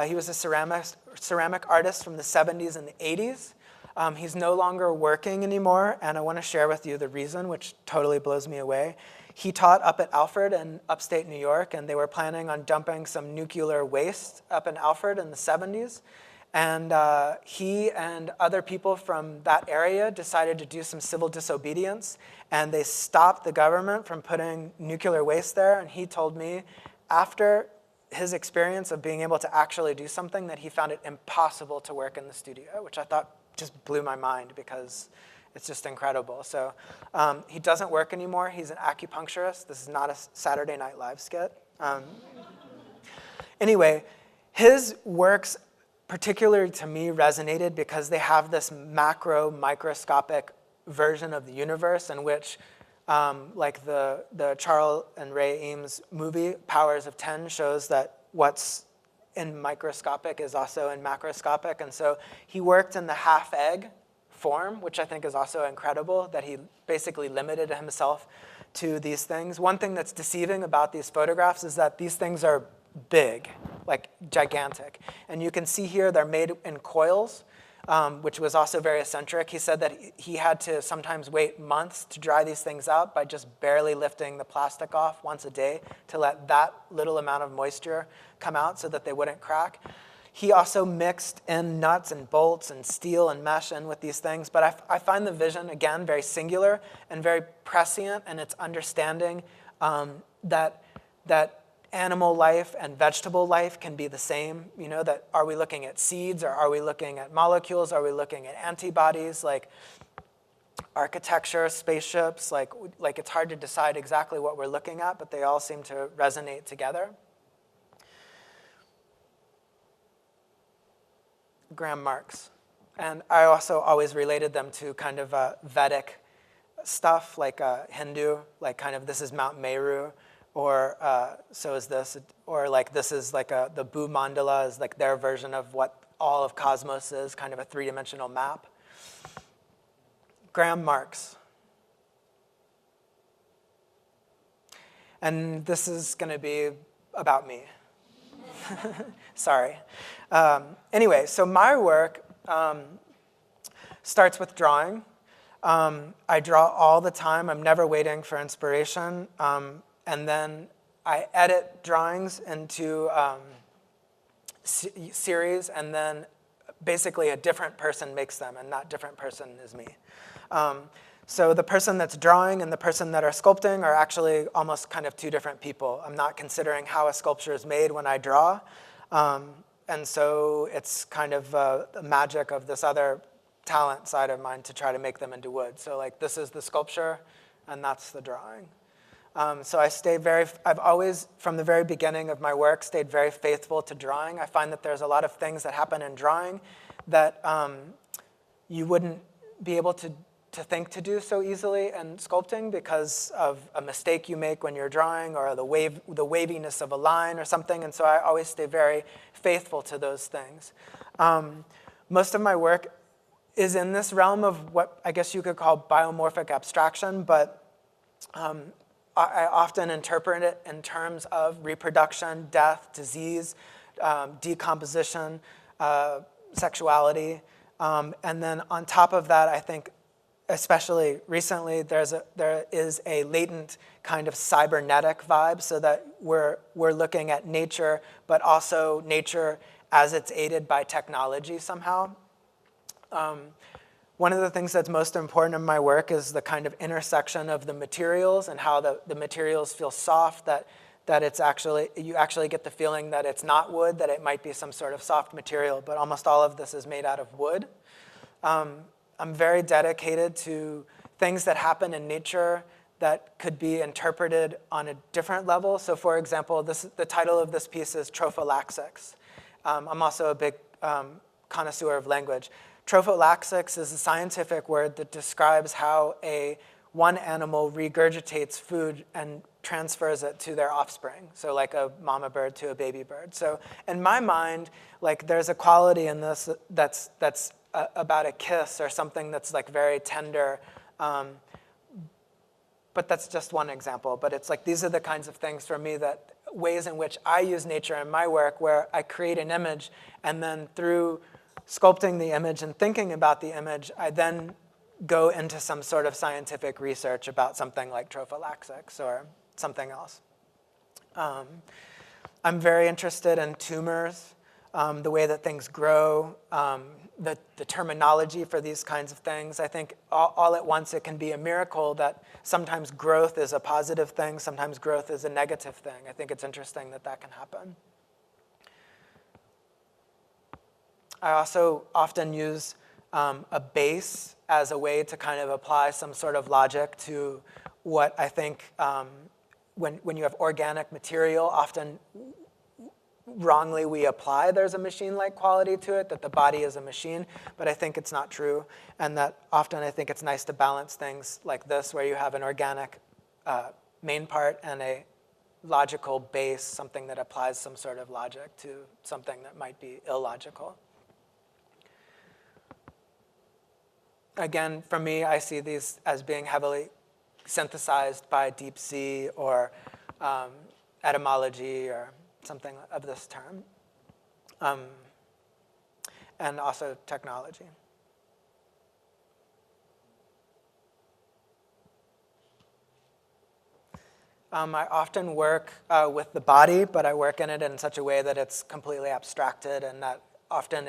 He was a ceramic artist from the 70s and the 80s. He's no longer working anymore, and I want to share with you the reason, which totally blows me away. He taught up at Alfred in upstate New York, and they were planning on dumping some nuclear waste up in Alfred in the 70s. And he and other people from that area decided to do some civil disobedience, and they stopped the government from putting nuclear waste there. And he told me, after his experience of being able to actually do something, that he found it impossible to work in the studio, which I thought just blew my mind because it's just incredible. So he doesn't work anymore. He's an acupuncturist. This is not a Saturday Night Live skit. Anyway, his works, particularly to me, resonated because they have this macro, microscopic version of the universe in which, like the Charles and Ray Eames movie, Powers of 10, shows that what's in microscopic is also in macroscopic. And so he worked in the half-egg form, which I think is also incredible, that he basically limited himself to these things. One thing that's deceiving about these photographs is that these things are big. like gigantic. And you can see here they're made in coils, which was also very eccentric. He said that he had to sometimes wait months to dry these things out by just barely lifting the plastic off once a day to let that little amount of moisture come out so that they wouldn't crack. He also mixed in nuts and bolts and steel and mesh in with these things. But I find the vision, again, very singular and very prescient in its understanding that animal life and vegetable life can be the same. You know, that are we looking at seeds, or are we looking at molecules? Are we looking at antibodies, like architecture, spaceships? Like it's hard to decide exactly what we're looking at, but they all seem to resonate together. Gram marks. And I also always related them to kind of Vedic stuff, like Hindu, like kind of this is Mount Meru, or so is this, or like this is like the Bhu Mandala is like their version of what all of cosmos is, kind of a three-dimensional map. Gram marks. And this is going to be about me. Sorry. Anyway, so my work starts with drawing. I draw all the time. I'm never waiting for inspiration. And then I edit drawings into series, and then basically a different person makes them, and that different person is me. So the person that's drawing and the person that are sculpting are actually almost kind of two different people. I'm not considering how a sculpture is made when I draw. And so it's kind of the magic of this other talent side of mine to try to make them into wood. So like this is the sculpture, and that's the drawing. So I've always, from the very beginning of my work, stayed very faithful to drawing. I find that there's a lot of things that happen in drawing that you wouldn't be able to think to do so easily in sculpting because of a mistake you make when you're drawing, or the waviness of a line or something. And so I always stay very faithful to those things. Most of my work is in this realm of what I guess you could call biomorphic abstraction, but I often interpret it in terms of reproduction, death, disease, decomposition, sexuality. And then on top of that, I think, especially recently, there is a latent kind of cybernetic vibe, so that we're looking at nature, but also nature as it's aided by technology somehow. One of the things that's most important in my work is the kind of intersection of the materials and how the materials feel soft, that it's actually, you actually get the feeling that it's not wood, that it might be some sort of soft material, but almost all of this is made out of wood. I'm very dedicated to things that happen in nature that could be interpreted on a different level. So for example, the title of this piece is Trophallaxics. I'm also a big connoisseur of language. Trophallaxics is a scientific word that describes how one animal regurgitates food and transfers it to their offspring. So like a mama bird to a baby bird. So in my mind, like there's a quality in this that's about a kiss or something that's like very tender. But that's just one example. But it's like these are the kinds of things for me, that ways in which I use nature in my work, where I create an image, and then through sculpting the image and thinking about the image, I then go into some sort of scientific research about something like trophallaxics or something else. I'm very interested in tumors, the way that things grow, the terminology for these kinds of things. I think all at once it can be a miracle that sometimes growth is a positive thing, sometimes growth is a negative thing. I think it's interesting that that can happen. I also often use a base as a way to kind of apply some sort of logic to what I think when you have organic material, often wrongly we apply there's a machine-like quality to it, that the body is a machine, but I think it's not true, and that often I think it's nice to balance things like this, where you have an organic main part and a logical base, something that applies some sort of logic to something that might be illogical. Again, for me, I see these as being heavily synthesized by deep sea or etymology or something of this term. and also technology. I often work with the body, but I work in it in such a way that it's completely abstracted, and that often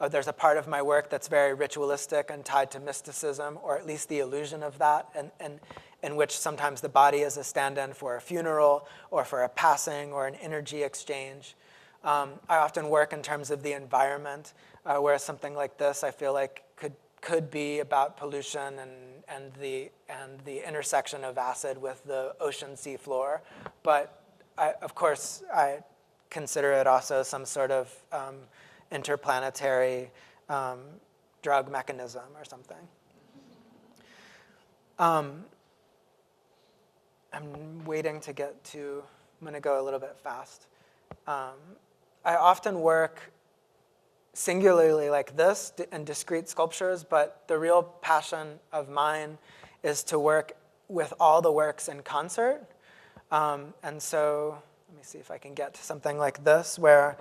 there's a part of my work that's very ritualistic and tied to mysticism, or at least the illusion of that, and in which sometimes the body is a stand-in for a funeral, or for a passing, or an energy exchange. I often work in terms of the environment, whereas something like this I feel like could be about pollution and the intersection of acid with the ocean seafloor. But of course, I consider it also some sort of interplanetary drug mechanism or something. I'm waiting to get to, I'm going to go a little bit fast. I often work singularly like this in discrete sculptures, but the real passion of mine is to work with all the works in concert. And so let me see if I can get to something like this, where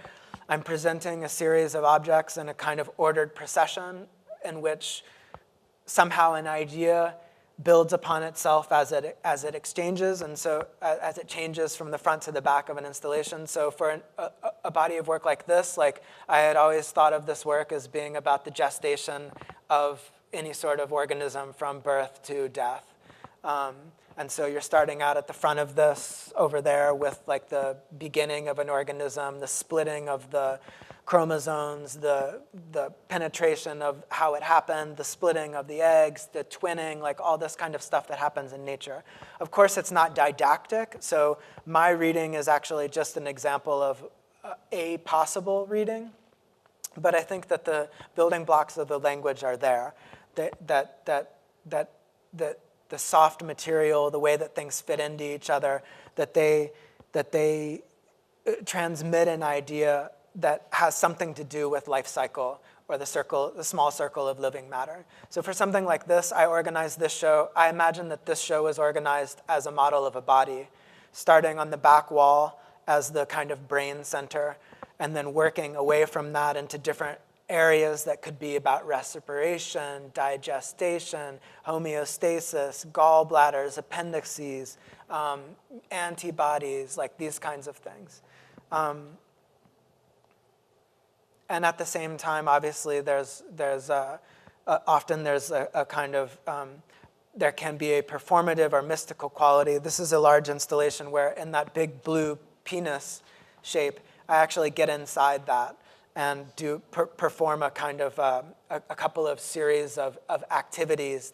I'm presenting a series of objects in a kind of ordered procession in which somehow an idea builds upon itself as it exchanges, and so as it changes from the front to the back of an installation. So for a body of work like this, like I had always thought of this work as being about the gestation of any sort of organism from birth to death. And so you're starting out at the front of this over there with like the beginning of an organism, the splitting of the chromosomes, the penetration of how it happened, the splitting of the eggs, the twinning, like all this kind of stuff that happens in nature. Of course, it's not didactic, so my reading is actually just an example of a possible reading, but I think that the building blocks of the language are there, that the soft material, the way that things fit into each other, that they transmit an idea that has something to do with life cycle, or the small circle of living matter. So for something like this, I organized this show. I imagine that this show was organized as a model of a body, starting on the back wall as the kind of brain center, and then working away from that into different areas that could be about respiration, digestation, homeostasis, gallbladders, appendices, antibodies, like these kinds of things. And at the same time, obviously, often there's a kind of, there can be a performative or mystical quality. This is a large installation where in that big blue penis shape, I actually get inside that and perform a kind of, a couple of series of activities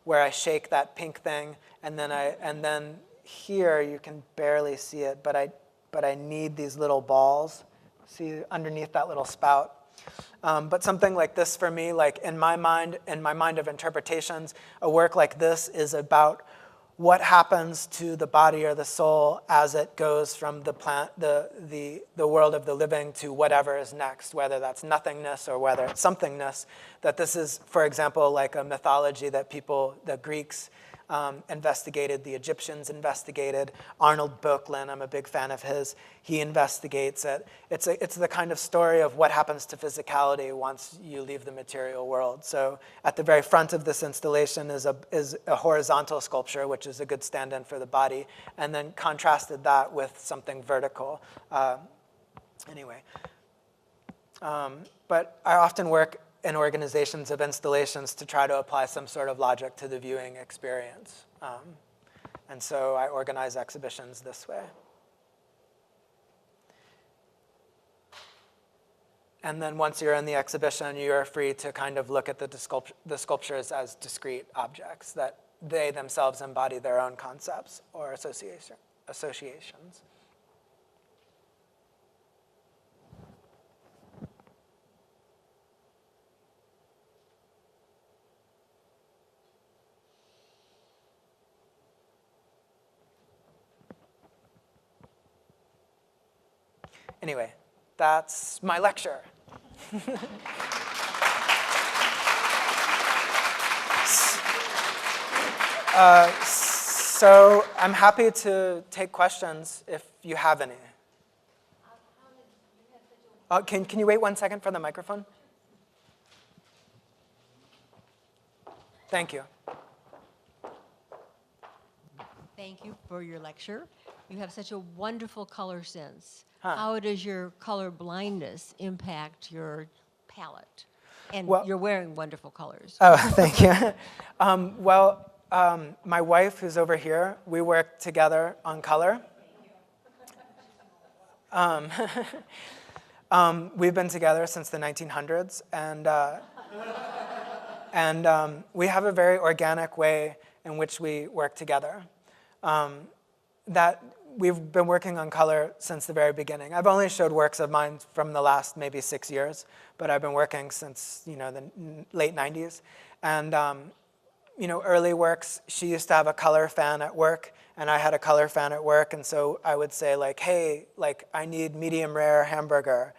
where I shake that pink thing, and then here you can barely see it, but I need these little balls. See underneath that little spout. But something like this for me, like in my mind of interpretations, a work like this is about what happens to the body or the soul as it goes from the world of the living to whatever is next, whether that's nothingness or whether it's somethingness. That this is, for example, like a mythology that the Greeks investigated, the Egyptians investigated. Arnold Boecklen, I'm a big fan of his, he investigates it. It's the kind of story of what happens to physicality once you leave the material world. So at the very front of this installation is a horizontal sculpture, which is a good stand-in for the body, and then contrasted that with something vertical. Anyway, but I often work in organizations of installations to try to apply some sort of logic to the viewing experience. And so I organize exhibitions this way. And then once you're in the exhibition, you're free to kind of look at the sculptures as discrete objects, that they themselves embody their own concepts or associations. Anyway, that's my lecture. So I'm happy to take questions if you have any. Can you wait 1 second for the microphone? Thank you.
Thank you for your lecture. You have such a wonderful color sense.
Huh.
How does your color blindness impact your palette? And
Well,
you're wearing wonderful colors.
Oh, thank you. My wife, who's over here, we work together on color. We've been together since the 1900s, and we have a very organic way in which we work together. That we've been working on color since the very beginning. I've only showed works of mine from the last maybe 6 years, but I've been working since the late 90s. And early works, she used to have a color fan at work, and I had a color fan at work, and so I would say like, hey, like I need medium rare hamburger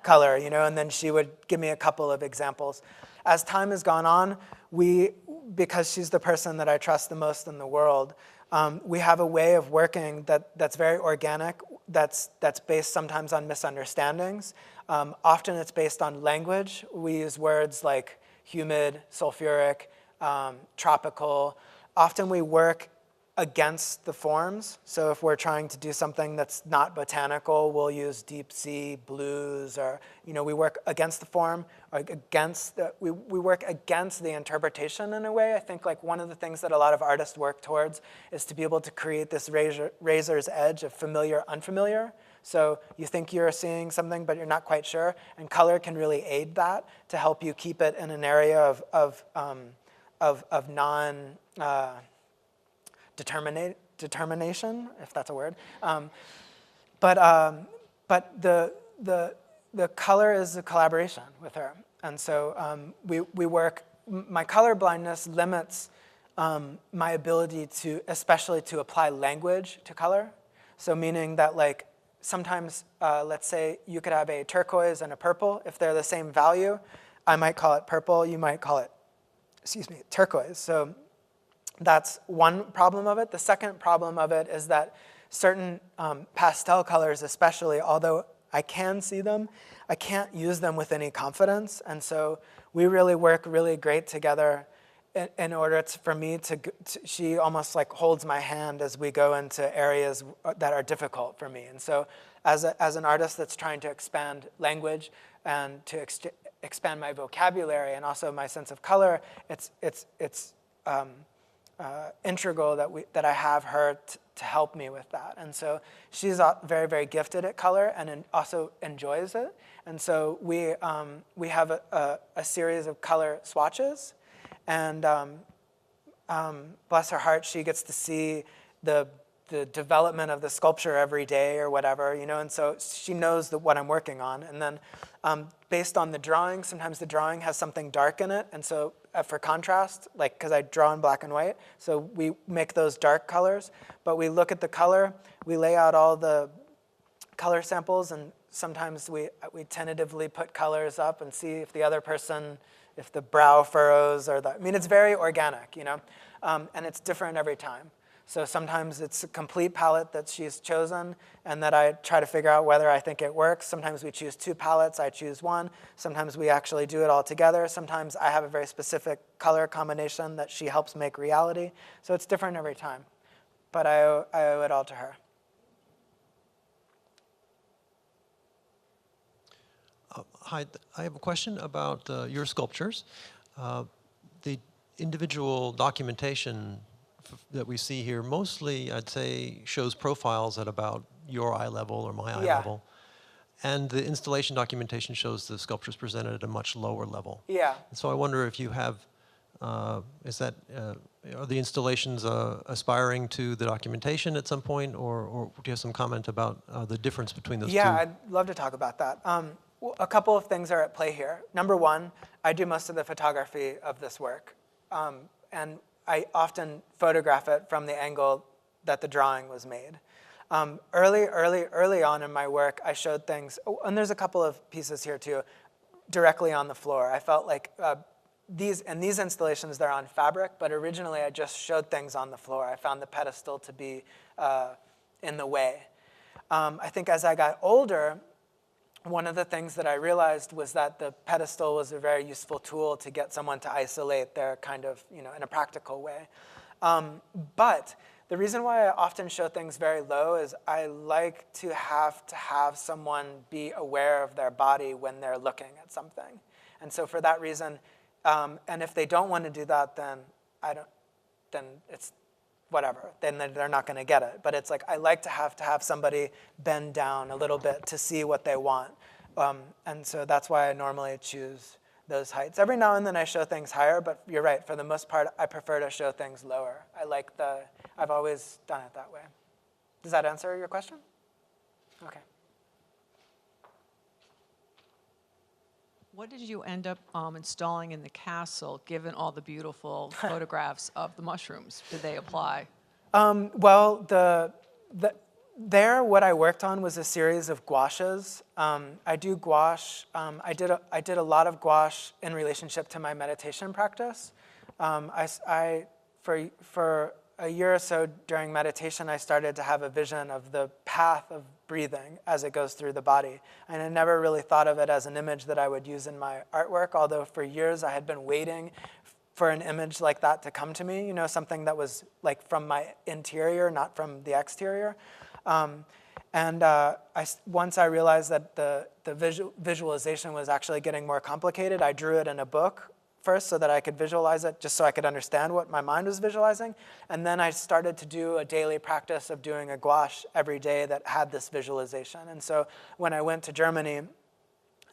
color, and then she would give me a couple of examples. As time has gone on, because she's the person that I trust the most in the world, we have a way of working that's very organic, that's based sometimes on misunderstandings. Often it's based on language. We use words like humid, sulfuric, tropical. Often we work against the forms. So if we're trying to do something that's not botanical, we'll use deep sea blues, or we work against the form, or we work against the interpretation in a way. I think like one of the things that a lot of artists work towards is to be able to create this razor's edge of familiar, unfamiliar. So you think you're seeing something, but you're not quite sure, and color can really aid that to help you keep it in an area of non determination, if that's a word. But the color is a collaboration with her. And so we work, my color blindness limits my ability especially to apply language to color. So meaning that like sometimes, let's say you could have a turquoise and a purple. If they're the same value, I might call it purple, you might call it, turquoise. So that's one problem of it. The second problem of it is that certain pastel colors especially, although I can see them, I can't use them with any confidence. And so we really work really great together in order for me she almost like holds my hand as we go into areas that are difficult for me. And so as an artist that's trying to expand language and to expand my vocabulary and also my sense of color, it's integral that I have her to help me with that. And so she's very, very gifted at color and also enjoys it. And so we have a series of color swatches. And bless her heart, she gets to see the development of the sculpture every day or whatever, and so she knows what I'm working on. And then based on the drawing, sometimes the drawing has something dark in it, and so for contrast, like because I draw in black and white, so we make those dark colors, but we look at the color, we lay out all the color samples, and sometimes we tentatively put colors up and see if the other person, if the brow furrows or it's very organic, and it's different every time. So sometimes it's a complete palette that she's chosen and that I try to figure out whether I think it works. Sometimes we choose 2 palettes, I choose 1. Sometimes we actually do it all together. Sometimes I have a very specific color combination that she helps make reality. So it's different every time, but I owe it all to her.
Hi, I have a question about your sculptures. The individual documentation that we see here mostly, I'd say, shows profiles at about your eye level or my eye level. And the installation documentation shows the sculptures presented at a much lower level.
Yeah.
And so I wonder if you have, are the installations aspiring to the documentation at some point, or do you have some comment about the difference between those two?
Yeah, I'd love to talk about that. A couple of things are at play here. Number one, I do most of the photography of this work. And I often photograph it from the angle that the drawing was made. Early on in my work, I showed things, and there's a couple of pieces here too, directly on the floor. I felt like these installations, they're on fabric, but originally I just showed things on the floor. I found the pedestal to be in the way. I think as I got older, one of the things that I realized was that the pedestal was a very useful tool to get someone to isolate their kind of, in a practical way. But the reason why I often show things very low is I like to have someone be aware of their body when they're looking at something. And so for that reason, and if they don't want to do that, then then it's whatever. Then they're not going to get it. But it's like I like to have somebody bend down a little bit to see what they want. And so that's why I normally choose those heights. Every now and then I show things higher, but you're right. For the most part, I prefer to show things lower. I've always done it that way. Does that answer your question? Okay.
What did you end up installing in the castle, given all the beautiful photographs of the mushrooms? Did they apply?
Well, what I worked on was a series of gouaches. I do gouache. I did a lot of gouache in relationship to my meditation practice. For a year or so during meditation, I started to have a vision of the path of breathing as it goes through the body. And I never really thought of it as an image that I would use in my artwork, although for years I had been waiting for an image like that to come to me, something that was like from my interior, not from the exterior. Once I realized that the visualization was actually getting more complicated, I drew it in a book first so that I could visualize it, just so I could understand what my mind was visualizing. And then I started to do a daily practice of doing a gouache every day that had this visualization. And so when I went to Germany,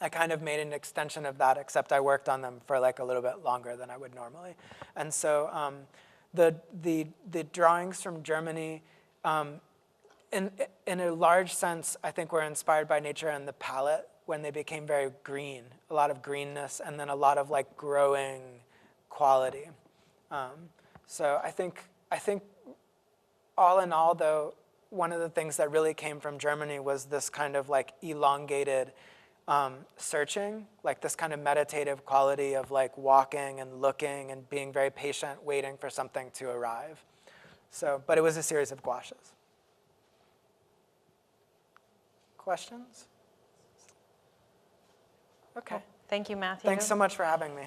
I kind of made an extension of that, except I worked on them for like a little bit longer than I would normally. And so the drawings from Germany, in a large sense, I think were inspired by nature and the palette when they became very green, a lot of greenness, and then a lot of like growing quality. So I think all in all, though, one of the things that really came from Germany was this kind of like elongated searching, like this kind of meditative quality of like walking and looking and being very patient, waiting for something to arrive. So, but it was a series of gouaches. Questions? Okay.
Thank you, Matthew.
Thanks so much for having me.